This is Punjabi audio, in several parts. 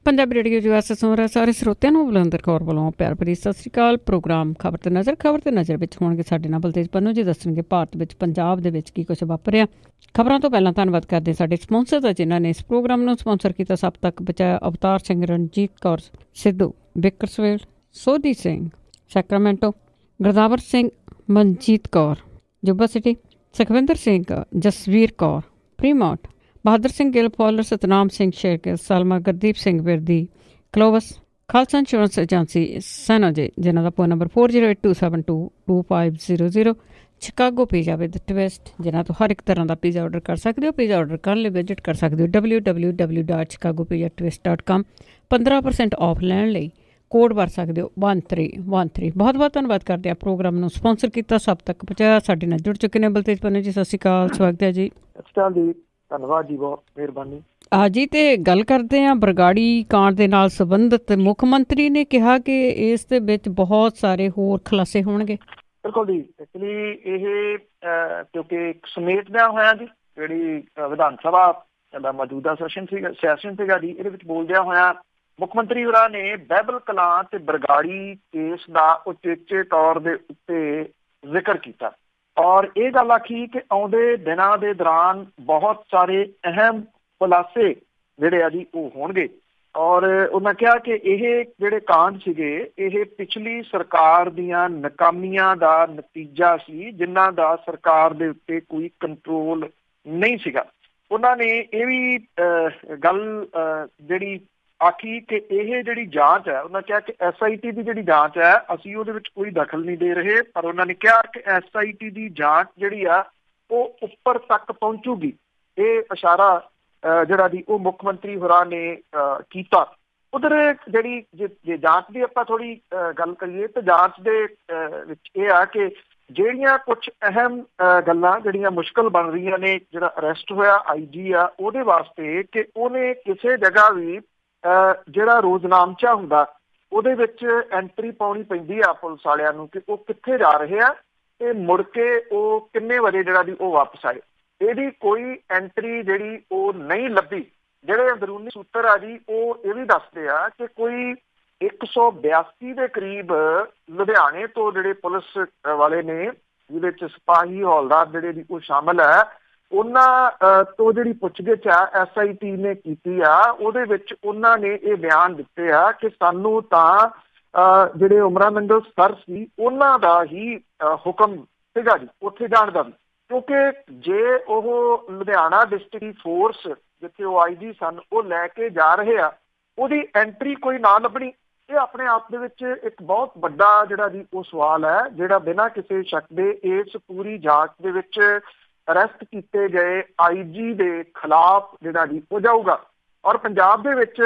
ਪੰਜਾਬੀ ਰੇਡੀਓ ਜਵਾਸ ਸੁਣ ਰਹੇ ਸਾਰੇ ਸਰੋਤਿਆਂ ਨੂੰ ਬਲਵਿੰਦਰ ਕੌਰ ਵੱਲੋਂ ਪਿਆਰ ਭਰੀ ਸਤਿ ਸ਼੍ਰੀ ਅਕਾਲ। ਪ੍ਰੋਗਰਾਮ ਖਬਰ ਤੇ ਨਜ਼ਰ ਵਿੱਚ ਹੋਣਗੇ ਸਾਡੇ ਨਾਲ ਬਲਤੇਜ ਪੰਨੂ ਜੀ, ਦੱਸਣਗੇ ਭਾਰਤ ਵਿੱਚ ਪੰਜਾਬ ਦੇ ਵਿੱਚ ਕੀ ਕੁਛ ਵਾਪਰਿਆ। ਖਬਰਾਂ ਤੋਂ ਪਹਿਲਾਂ ਧੰਨਵਾਦ ਕਰਦੇ ਸਾਡੇ ਸਪਾਂਸਰ ਦਾ, ਜਿਨ੍ਹਾਂ ਨੇ ਇਸ ਪ੍ਰੋਗਰਾਮ ਨੂੰ ਸਪਾਂਸਰ ਕੀਤਾ। ਸਭ ਤੱਕ ਬਚਾਇਆ Avtar Singh, Ranjit Kaur Sidhu, Bakersfield, Sodhi Singh Sacramento, Gurdawar Singh, Manjit Kaur Yuba City, Sukhwinder Singh, Jasvir Kaur Fremont, Bahadur Singh Gill Fowler, Satnam Singh Shergill, Salma, Gurdeep Singh Birdi, Clovis, Khalsa insurance agency San Jose, ਜਿਨ੍ਹਾਂ ਦਾ phone number 4082722500, Chicago pizza with twist, ਜਿਨ੍ਹਾਂ ਤੋਂ ਹਰ ਇੱਕ ਤਰ੍ਹਾਂ ਦਾ ਪੀਜ਼ਾ ਆਰਡਰ ਕਰ ਸਕਦੇ ਹੋ। ਪੀਜ਼ਾ ਆਰਡਰ ਕਰਨ ਲਈ ਵਿਜ਼ਿਟ ਕਰ ਸਕਦੇ ਹੋ www.chicagopizzatwist.com। 15% ਆਫ ਲੈਣ ਲਈ ਕੋਡ ਵਰ ਸਕਦੇ ਹੋ 1313। ਬਹੁਤ ਬਹੁਤ ਧੰਨਵਾਦ ਕਰਦੇ ਹਾਂ ਪ੍ਰੋਗਰਾਮ ਨੂੰ ਸਪਾਂਸਰ ਕੀਤਾ, ਸਭ ਤੱਕ ਪਹੁੰਚਾਇਆ। ਸਾਡੇ ਨਾਲ ਜੁੜ ਚੁੱਕੇ ਨੇ ਬਲਤੇਜ ਪੰਨੂ ਜੀ, ਸਤਿ ਸ਼੍ਰੀ ਅਕਾਲ, ਸਵਾਗਤ ਹੈ ਜੀ। ਸਤਿ ਸ਼੍ਰੀ ਅਕਾਲ ਜੀ, ਧੰਨਵਾਦ ਜੀ, ਬਹੁਤ ਮਿਹਰਬਾਨੀ। ਜੀ ਤੇ ਗੱਲ ਕਰਦੇ ਹਾਂ ਬਰਗਾੜੀ ਕਾਂਡ ਦੇ ਨਾਲ ਸੰਬੰਧਿਤ। ਮੁੱਖ ਮੰਤਰੀ ਨੇ ਕਿਹਾ ਕਿ ਇਸ ਦੇ ਵਿੱਚ ਬਹੁਤ ਸਾਰੇ ਹੋਰ ਖੁਲਾਸੇ ਹੋਣਗੇ। ਬਿਲਕੁਲ ਜੀ, ਐਕਚੁਅਲੀ ਇਹ ਕਿਉਂਕਿ ਸਮੇਟਦਿਆਂ ਹੋਇਆ ਜੀ ਜਿਹੜੀ ਵਿਧਾਨ ਸਭਾ ਦਾ ਮੌਜੂਦਾ ਸੈਸ਼ਨ ਸੀਗਾ ਜੀ, ਇਹਦੇ ਵਿੱਚ ਬੋਲਦਿਆਂ ਹੋਇਆ ਮੁੱਖ ਮੰਤਰੀ ਹੋਰਾਂ ਨੇ ਬਹਿਬਲ ਕਲਾਂ ਤੇ ਬਰਗਾੜੀ ਕੇਸ ਦਾ ਉਚੇਚੇ ਤੌਰ ਦੇ ਉੱਤੇ ਜ਼ਿਕਰ ਕੀਤਾ ਔਰ ਇਹ ਗੱਲ ਆਖੀ ਕਿ ਆਉਂਦੇ ਦਿਨਾਂ ਦੇ ਦੌਰਾਨ ਬਹੁਤ ਸਾਰੇ ਅਹਿਮ ਖੁਲਾਸੇ ਜਿਹੜੇ ਆ ਜੀ ਉਹ ਹੋਣਗੇ। ਔਰ ਉਹਨਾਂ ਕਿਹਾ ਕਿ ਇਹ ਜਿਹੜੇ ਕਾਂਡ ਸੀਗੇ ਇਹ ਪਿਛਲੀ ਸਰਕਾਰ ਦੀਆਂ ਨਾਕਾਮੀਆਂ ਦਾ ਨਤੀਜਾ ਸੀ, ਜਿਨ੍ਹਾਂ ਦਾ ਸਰਕਾਰ ਦੇ ਉੱਤੇ ਕੋਈ ਕੰਟਰੋਲ ਨਹੀਂ ਸੀਗਾ। ਉਹਨਾਂ ਨੇ ਇਹ ਵੀ ਗੱਲ ਜਿਹੜੀ ਆਖੀ ਕਿ ਇਹ ਜਿਹੜੀ ਜਾਂਚ ਹੈ, ਉਹਨਾਂ ਕਿਹਾ ਕਿ SIT ਦੀ ਜਿਹੜੀ ਜਾਂਚ ਹੈ ਅਸੀਂ ਉਹਦੇ ਵਿੱਚ ਕੋਈ ਦਖਲ ਨਹੀਂ ਦੇ ਰਹੇ, ਪਰ ਉਹਨਾਂ ਨੇ ਕਿਹਾ ਕਿ SIT ਦੀ ਜਾਂਚ ਜਿਹੜੀ ਆ ਉਹ ਉੱਪਰ ਤੱਕ ਪਹੁੰਚੂਗੀ। ਇਹ ਇਸ਼ਾਰਾ ਜਿਹੜਾ ਜੀ ਉਹ ਮੁੱਖ ਮੰਤਰੀ ਹੋਰਾਂ ਨੇ ਕੀਤਾ। ਉਧਰ ਜਿਹੜੀ ਜੇ ਜਾਂਚ ਦੀ ਆਪਾਂ ਥੋੜ੍ਹੀ ਗੱਲ ਕਰੀਏ ਤਾਂ ਜਾਂਚ ਦੇ ਵਿੱਚ ਇਹ ਆ ਕਿ ਜਿਹੜੀਆਂ ਕੁਛ ਅਹਿਮ ਗੱਲਾਂ ਜਿਹੜੀਆਂ ਮੁਸ਼ਕਲ ਬਣ ਰਹੀਆਂ ਨੇ, ਜਿਹੜਾ ਅਰੈਸਟ ਹੋਇਆ IG ਆ ਉਹਦੇ ਵਾਸਤੇ ਕਿ ਉਹਨੇ ਕਿਸੇ ਜਗ੍ਹਾ ਵੀ ਜਿਹੜਾ ਰੋਜ਼ਨਾਮਚਾ ਹੁੰਦਾ ਉਹਦੇ ਵਿੱਚ ਐਂਟਰੀ ਪਾਉਣੀ ਪੈਂਦੀ ਆ ਪੁਲਿਸ ਵਾਲਿਆਂ ਨੂੰ ਕਿ ਉਹ ਕਿੱਥੇ ਜਾ ਰਹੇ ਆ ਤੇ ਮੁੜ ਕੇ ਉਹ ਕਿੰਨੇ ਵਜੇ ਜਿਹੜਾ ਦੀ ਉਹ ਵਾਪਸ ਆਏ। ਇਹਦੀ ਕੋਈ ਐਂਟਰੀ ਜਿਹੜੀ ਉਹ ਨਹੀਂ ਲੱਭੀ। ਜਿਹੜੇ ਅੰਦਰੂਨੀ ਸੂਤਰ ਆ ਜੀ ਉਹ ਇਹ ਵੀ ਦੱਸਦੇ ਆ ਕਿ ਕੋਈ 182 ਦੇ ਕਰੀਬ ਲੁਧਿਆਣੇ ਤੋਂ ਜਿਹੜੇ ਪੁਲਿਸ ਵਾਲੇ ਨੇ, ਜਿਹਦੇ ਚ ਸਿਪਾਹੀ ਹੌਲਦਾਰ ਜਿਹੜੇ ਦੀ ਉਹ ਸ਼ਾਮਲ ਹੈ, ਉਹਨਾਂ ਤੋਂ ਜਿਹੜੀ ਪੁੱਛਗਿੱਛ ਆ SIT ਨੇ ਕੀਤੀ ਆ, ਉਹਦੇ ਵਿੱਚ ਉਹਨਾਂ ਨੇ ਇਹ ਬਿਆਨ ਦਿੱਤੇ ਆ ਕਿ ਸਾਨੂੰ ਤਾਂ ਜਿਹੜੇ ਉਮਰਾ ਨੰਗਲ ਸਰ ਸੀ ਉਹਨਾਂ ਦਾ ਹੀ ਹੁਕਮ ਸੀਗਾ ਜੀ ਉੱਥੇ ਜਾਣ ਦਾ, ਕਿਉਂਕਿ ਜੇ ਉਹ ਲੁਧਿਆਣਾ ਡਿਸਟ੍ਰਿਕਟ ਫੋਰਸ ਜਿੱਥੇ ਉਹ IG ਸਨ ਉਹ ਲੈ ਕੇ ਜਾ ਰਹੇ ਆ, ਉਹਦੀ ਐਂਟਰੀ ਕੋਈ ਨਾ ਲੱਭਣੀ, ਇਹ ਆਪਣੇ ਆਪ ਦੇ ਵਿੱਚ ਇੱਕ ਬਹੁਤ ਵੱਡਾ ਜਿਹੜਾ ਜੀ ਉਹ ਸਵਾਲ ਹੈ, ਜਿਹੜਾ ਬਿਨਾਂ ਕਿਸੇ ਸ਼ੱਕ ਦੇ ਇਸ ਪੂਰੀ ਜਾਂਚ ਦੇ ਵਿੱਚ ਅਰੈਸਟ ਕੀਤੇ ਗਏ IG ਦੇ ਖਿਲਾਫ ਜਿਹੜਾ ਜੀ ਹੋ ਜਾਊਗਾ। ਔਰ ਪੰਜਾਬ ਦੇ ਵਿੱਚ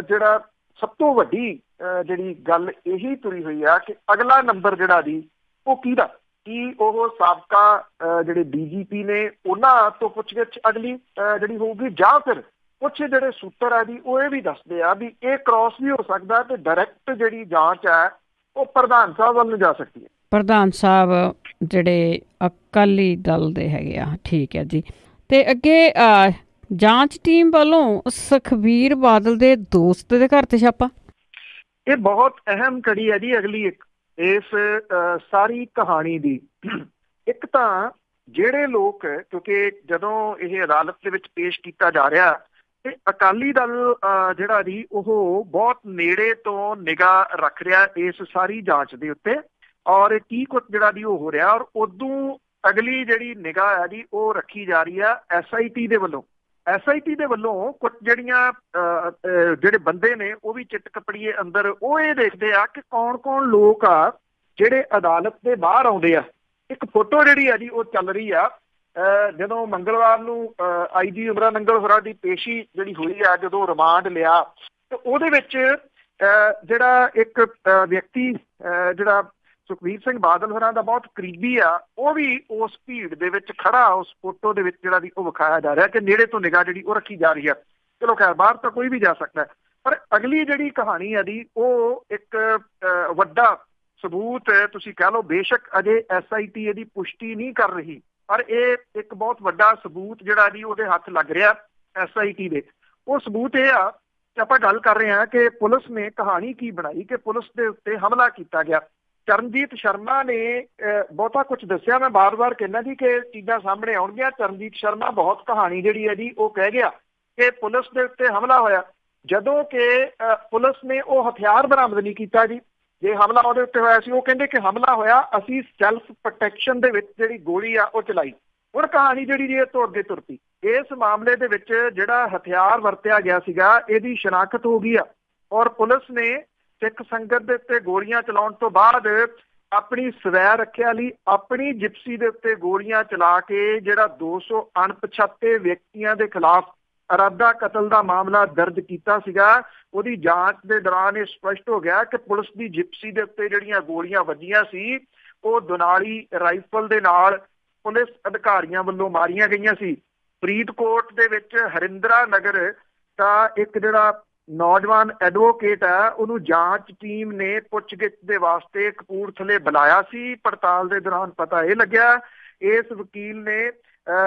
ਜਿਹੜਾ ਸਭ ਤੋਂ ਵੱਡੀ ਜਿਹੜੀ ਗੱਲ ਇਹੀ ਤੁਰੀ ਹੋਈ ਆ ਕਿ ਅਗਲਾ ਨੰਬਰ ਜਿਹੜਾ ਜੀ ਉਹ ਕਿਹਦਾ, ਕੀ ਉਹ ਸਾਬਕਾ ਜਿਹੜੇ DGP ਨੇ ਉਹਨਾਂ ਤੋਂ ਪੁੱਛਗਿੱਛ ਅਗਲੀ ਜਿਹੜੀ ਹੋਊਗੀ, ਜਾਂ ਫਿਰ ਕੁਛ ਜਿਹੜੇ ਸੂਤਰ ਆ ਜੀ ਉਹ ਇਹ ਵੀ ਦੱਸਦੇ ਆ ਵੀ ਇਹ ਕ੍ਰਾਸ ਵੀ ਹੋ ਸਕਦਾ ਤੇ ਡਾਇਰੈਕਟ ਜਿਹੜੀ ਜਾਂਚ ਹੈ ਉਹ ਪ੍ਰਧਾਨ ਸਾਹਿਬ ਵੱਲ ਨੂੰ ਜਾ ਸਕਦੀ ਹੈ। ਪ੍ਰਧਾਨ ਸਾਹਿਬ ਜਿਹੜੇ ਅਕਾਲੀ ਦਲ ਦੇ ਹੈਗੇ ਆ, ਠੀਕ ਹੈ ਜੀ। ਤੇ ਅੱਗੇ ਜਾਂਚ ਟੀਮ ਵੱਲੋਂ ਸੁਖਬੀਰ ਬਾਦਲ ਦੇ ਦੋਸਤ ਦੇ ਘਰ ਤੇ ਛਾਪਾ। ਇਹ ਬਹੁਤ ਅਹਿਮ ਕੜੀ ਹੈ ਜੀ ਅਗਲੀ ਇੱਕ ਇਸ ਸਾਰੀ ਕਹਾਣੀ ਦੀ। ਇੱਕ ਤਾਂ ਜਿਹੜੇ ਲੋਕ, ਕਿਉਂਕਿ ਜਦੋਂ ਇਹ ਅਦਾਲਤ ਦੇ ਵਿੱਚ ਪੇਸ਼ ਕੀਤਾ ਜਾ ਰਿਹਾ ਤੇ ਅਕਾਲੀ ਦਲ ਜਿਹੜਾ ਜੀ ਉਹ ਬਹੁਤ ਨੇੜੇ ਤੋਂ ਨਿਗਾਹ ਰੱਖ ਰਿਹਾ ਇਸ ਸਾਰੀ ਜਾਂਚ ਦੇ ਉੱਤੇ ਔਰ ਕੀ ਕੁਛ ਜਿਹੜਾ ਜੀ ਉਹ ਹੋ ਰਿਹਾ। ਔਰ ਉਦੋਂ ਅਗਲੀ ਜਿਹੜੀ ਨਿਗਾਹ ਹੈ ਜੀ ਉਹ ਰੱਖੀ ਜਾ ਰਹੀ ਆ SIT ਦੇ ਵੱਲੋਂ। SIT ਦੇ ਵੱਲੋਂ ਕੁਛ ਜਿਹੜੀਆਂ ਜਿਹੜੇ ਬੰਦੇ ਨੇ ਉਹ ਵੀ ਚਿੱਟ ਕੱਪੜੀਏ ਅੰਦਰ, ਉਹ ਇਹ ਦੇਖਦੇ ਆ ਕਿ ਕੌਣ ਕੌਣ ਲੋਕ ਆ ਜਿਹੜੇ ਅਦਾਲਤ ਦੇ ਬਾਹਰ ਆਉਂਦੇ ਆ। ਇੱਕ ਫੋਟੋ ਜਿਹੜੀ ਆ ਜੀ ਉਹ ਚੱਲ ਰਹੀ ਆ ਜਦੋਂ ਮੰਗਲਵਾਰ ਨੂੰ IG ਉਮਰਾ ਨੰਗਲ ਹੋਰਾਂ ਦੀ ਪੇਸ਼ੀ ਜਿਹੜੀ ਹੋਈ ਆ, ਜਦੋਂ ਰਿਮਾਂਡ ਲਿਆ ਤੇ ਉਹਦੇ ਵਿੱਚ ਜਿਹੜਾ ਇੱਕ ਵਿਅਕਤੀ ਜਿਹੜਾ ਸੁਖਬੀਰ ਸਿੰਘ ਬਾਦਲ ਹੋਰਾਂ ਦਾ ਬਹੁਤ ਕਰੀਬੀ ਆ, ਉਹ ਵੀ ਉਸ ਭੀੜ ਦੇ ਵਿੱਚ ਖੜਾ ਉਸ ਫੋਟੋ ਦੇ ਵਿੱਚ ਜਿਹੜਾ ਦੀ ਉਹ ਵਿਖਾਇਆ ਜਾ ਰਿਹਾ ਕਿ ਨੇੜੇ ਤੋਂ ਨਿਗਾਹ ਜਿਹੜੀ ਉਹ ਰੱਖੀ ਜਾ ਰਹੀ ਆ। ਚਲੋ ਖੈਰ ਬਾਹਰ ਤਾਂ ਕੋਈ ਵੀ ਜਾ ਸਕਦਾ, ਪਰ ਅਗਲੀ ਜਿਹੜੀ ਕਹਾਣੀ ਆ ਦੀ ਉਹ ਇੱਕ ਵੱਡਾ ਸਬੂਤ ਤੁਸੀਂ ਕਹਿ ਲਓ, ਬੇਸ਼ੱਕ ਅਜੇ SIT ਇਹਦੀ ਪੁਸ਼ਟੀ ਨਹੀਂ ਕਰ ਰਹੀ, ਪਰ ਇਹ ਇੱਕ ਬਹੁਤ ਵੱਡਾ ਸਬੂਤ ਜਿਹੜਾ ਜੀ ਉਹਦੇ ਹੱਥ ਲੱਗ ਰਿਹਾ SIT ਦੇ। ਉਹ ਸਬੂਤ ਇਹ ਆ ਆਪਾਂ ਗੱਲ ਕਰ ਰਹੇ ਹਾਂ ਕਿ ਪੁਲਿਸ ਨੇ ਕਹਾਣੀ ਕੀ ਬਣਾਈ ਕਿ ਪੁਲਿਸ ਦੇ ਉੱਤੇ ਹਮਲਾ ਕੀਤਾ ਗਿਆ। ਚਰਨਜੀਤ ਸ਼ਰਮਾ ਨੇ ਬਹੁਤਾ ਕੁਝ ਦੱਸਿਆ। ਮੈਂ ਬਾਰ-ਬਾਰ ਕਹਿੰਦਾ ਜੀ ਕਿ ਚੀਜ਼ਾਂ ਸਾਹਮਣੇ ਆਉਣਗੀਆਂ। ਚਰਨਜੀਤ ਸ਼ਰਮਾ ਬਹੁਤ ਕਹਾਣੀ ਜਿਹੜੀ ਹੈ ਜੀ ਉਹ ਕਹਿ ਗਿਆ ਕਿ ਪੁਲਿਸ ਦੇ ਉੱਤੇ ਹਮਲਾ ਹੋਇਆ, ਜਦੋਂ ਕਿ ਪੁਲਿਸ ਨੇ ਉਹ ਹਥਿਆਰ ਬਰਾਮਦ ਨਹੀਂ ਕੀਤਾ ਜੀ। ਜੇ ਹਮਲਾ ਉਹਦੇ ਉੱਤੇ ਹੋਇਆ ਸੀ, ਉਹ ਕਹਿੰਦੇ ਕਿ ਹਮਲਾ ਹੋਇਆ, ਅਸੀਂ ਸੈਲਫ ਪ੍ਰੋਟੈਕਸ਼ਨ ਦੇ ਵਿੱਚ ਜਿਹੜੀ ਗੋਲੀ ਆ ਉਹ ਚਲਾਈ। ਹੁਣ ਕਹਾਣੀ ਜਿਹੜੀ ਜੀ ਇਹ ਤੋਂ ਅੱਗੇ ਤੁਰ ਪਈ। ਇਸ ਮਾਮਲੇ ਦੇ ਵਿੱਚ ਜਿਹੜਾ ਹਥਿਆਰ ਵਰਤਿਆ ਗਿਆ ਸੀਗਾ ਇਹਦੀ ਸ਼ਨਾਖਤ ਹੋ ਗਈ ਆ, ਔਰ ਪੁਲਿਸ ਨੇ ਸਿੱਖ ਸੰਗਤ ਦੇ ਉੱਤੇ ਗੋਲੀਆਂ ਚਲਾਉਣ ਤੋਂ ਬਾਅਦ ਆਪਣੀ ਸਵੈ ਰੱਖਿਆ ਲਈ ਆਪਣੀ ਜਿਪਸੀ ਦੇ ਉੱਤੇ ਗੋਲੀਆਂ ਚਲਾ ਕੇ ਜਿਹੜਾ 200 ਅਣਪਛਾਤੇ ਵਿਅਕਤੀਆਂ ਦੇ ਖਿਲਾਫ ਇਰਾਦਾ ਕਤਲ ਦਾ ਮਾਮਲਾ ਦਰਜ ਕੀਤਾ ਸੀਗਾ। ਉਹਦੀ ਜਾਂਚ ਦੇ ਦੌਰਾਨ ਇਹ ਸਪਸ਼ਟ ਹੋ ਗਿਆ ਕਿ ਪੁਲਿਸ ਦੀ ਜਿਪਸੀ ਦੇ ਉੱਤੇ ਜਿਹੜੀਆਂ ਗੋਲੀਆਂ ਵੱਜੀਆਂ ਸੀ ਉਹ ਦੁਨਾਲੀ ਰਾਈਫਲ ਦੇ ਨਾਲ ਪੁਲਿਸ ਅਧਿਕਾਰੀਆਂ ਵੱਲੋਂ ਮਾਰੀਆਂ ਗਈਆਂ ਸੀ। ਫਰੀਦਕੋਟ ਦੇ ਵਿੱਚ ਹਰਿੰਦਰਾ ਨਗਰ ਦਾ ਇੱਕ ਜਿਹੜਾ ਨੌਜਵਾਨ ਐਡਵੋਕੇਟ ਹੈ, ਉਹਨੂੰ ਜਾਂਚ ਟੀਮ ਨੇ ਪੁੱਛਗਿੱਛ ਦੇ ਵਾਸਤੇ ਕਪੂਰਥਲੇ ਬੁਲਾਇਆ ਸੀ। ਪੜਤਾਲ ਦੇ ਦੌਰਾਨ ਪਤਾ ਇਹ ਲੱਗਿਆ ਇਸ ਵਕੀਲ ਨੇ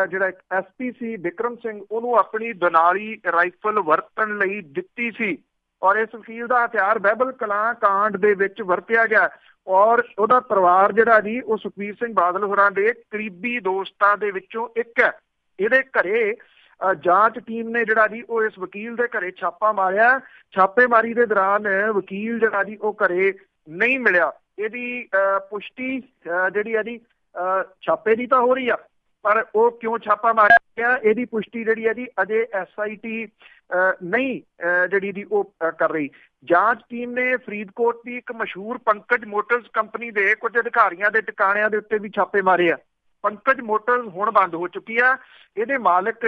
ਜਿਹੜਾ ਐਸਪੀ ਸੀ ਬਿਕਰਮ ਸਿੰਘ, ਉਹਨੂੰ ਆਪਣੀ ਦੁਨਾਲੀ ਰਾਈਫਲ ਵਰਤਣ ਲਈ ਦਿੱਤੀ ਸੀ, ਔਰ ਇਸ ਵਕੀਲ ਦਾ ਹਥਿਆਰ ਬਹਿਬਲ ਕਲਾਂ ਕਾਂਡ ਦੇ ਵਿੱਚ ਵਰਤਿਆ ਗਿਆ। ਔਰ ਉਹਦਾ ਪਰਿਵਾਰ ਜਿਹੜਾ ਜੀ ਉਹ ਸੁਖਬੀਰ ਸਿੰਘ ਬਾਦਲ ਹੋਰਾਂ ਦੇ ਕਰੀਬੀ ਦੋਸਤਾਂ ਦੇ ਵਿੱਚੋਂ ਇੱਕ ਹੈ। ਇਹਦੇ ਘਰੇ ਜਾਂਚ ਟੀਮ ਨੇ ਜਿਹੜਾ ਜੀ ਉਹ ਇਸ ਵਕੀਲ ਦੇ ਘਰੇ ਛਾਪਾ ਮਾਰਿਆ। ਛਾਪੇਮਾਰੀ ਦੇ ਦੌਰਾਨ ਵਕੀਲ ਜਿਹੜਾ ਜੀ ਉਹ ਘਰੇ ਨਹੀਂ ਮਿਲਿਆ। ਇਹਦੀ ਪੁਸ਼ਟੀ ਜਿਹੜੀ ਹੈ ਜੀ ਛਾਪੇ ਦੀ ਤਾਂ ਹੋ ਰਹੀ ਆ, ਪਰ ਉਹ ਕਿਉਂ ਛਾਪਾ ਮਾਰਿਆ ਗਿਆ ਇਹਦੀ ਪੁਸ਼ਟੀ ਜਿਹੜੀ ਹੈ ਜੀ ਅਜੇ SIT ਨਹੀਂ ਜਿਹੜੀ ਦੀ ਉਹ ਕਰ ਰਹੀ। ਜਾਂਚ ਟੀਮ ਨੇ ਫਰੀਦਕੋਟ ਦੀ ਇੱਕ ਮਸ਼ਹੂਰ ਪੰਕਜ ਮੋਟਰਸ ਕੰਪਨੀ ਦੇ ਕੁਝ ਅਧਿਕਾਰੀਆਂ ਦੇ ਟਿਕਾਣਿਆਂ ਦੇ ਉੱਤੇ ਵੀ ਛਾਪੇ ਮਾਰੇ ਆ। ਪੰਕਜ ਮੋਟਰਸ ਹੁਣ ਬੰਦ ਹੋ ਚੁੱਕੀ ਆ। ਇਹਦੇ ਮਾਲਕ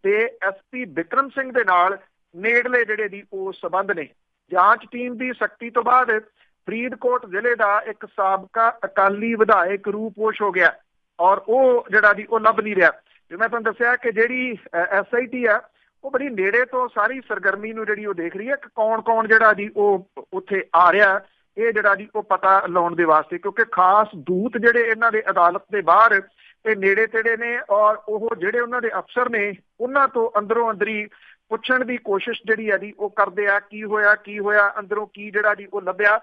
ਦੇ SP ਬਿਕਰਮ ਸਿੰਘ ਦੇ ਨਾਲ ਨੇੜਲੇ ਜਿਹੜੇ ਦੀ ਉਹ ਸਬੰਧ ਨੇ। ਜਾਂਚ ਟੀਮ ਦੀ ਸਖਤੀ ਤੋਂ ਬਾਅਦ ਫਰੀਦਕੋਟ ਜ਼ਿਲ੍ਹੇ ਦਾ ਇੱਕ ਸਾਬਕਾ ਅਕਾਲੀ ਵਿਧਾਇਕ ਰੂਪੋਸ਼ ਹੋ ਗਿਆ, ਔਰ ਉਹ ਜਿਹੜਾ ਦੀ ਉਹ ਲੱਭ ਨਹੀਂ ਰਿਹਾ। ਜਿਵੇਂ ਮੈਂ ਤੁਹਾਨੂੰ ਦੱਸਿਆ ਕਿ ਜਿਹੜੀ SIT ਆ ਉਹ ਬੜੀ ਨੇੜੇ ਤੋਂ ਸਾਰੀ ਸਰਗਰਮੀ ਨੂੰ ਜਿਹੜੀ ਉਹ ਦੇਖ ਰਹੀ ਹੈ ਕਿ ਕੌਣ ਜਿਹੜਾ ਦੀ ਉਹ ਉੱਥੇ ਆ ਰਿਹਾ, ਇਹ ਜਿਹੜਾ ਦੀ ਉਹ ਪਤਾ ਲਾਉਣ ਦੇ ਵਾਸਤੇ, ਕਿਉਂਕਿ ਖਾਸ ਦੂਤ ਜਿਹੜੇ ਇਹਨਾਂ ਦੇ ਅਦਾਲਤ ਦੇ ਬਾਹਰ ਤੇ ਨੇੜੇ ਤੇੜੇ ਨੇ, ਔਰ ਉਹ ਜਿਹੜੇ ਉਹਨਾਂ ਦੇ ਅਫਸਰ ਨੇ ਉਹਨਾਂ ਤੋਂ ਅੰਦਰੋਂ ਅੰਦਰੀ ਪੁੱਛਣ ਦੀ ਕੋਸ਼ਿਸ਼ ਜਿਹੜੀ ਆ ਦੀ ਉਹ ਕਰਦੇ ਆ, ਕੀ ਹੋਇਆ ਅੰਦਰੋਂ ਕੀ ਜਿਹੜਾ ਦੀ ਉਹ ਲੱਭਿਆ।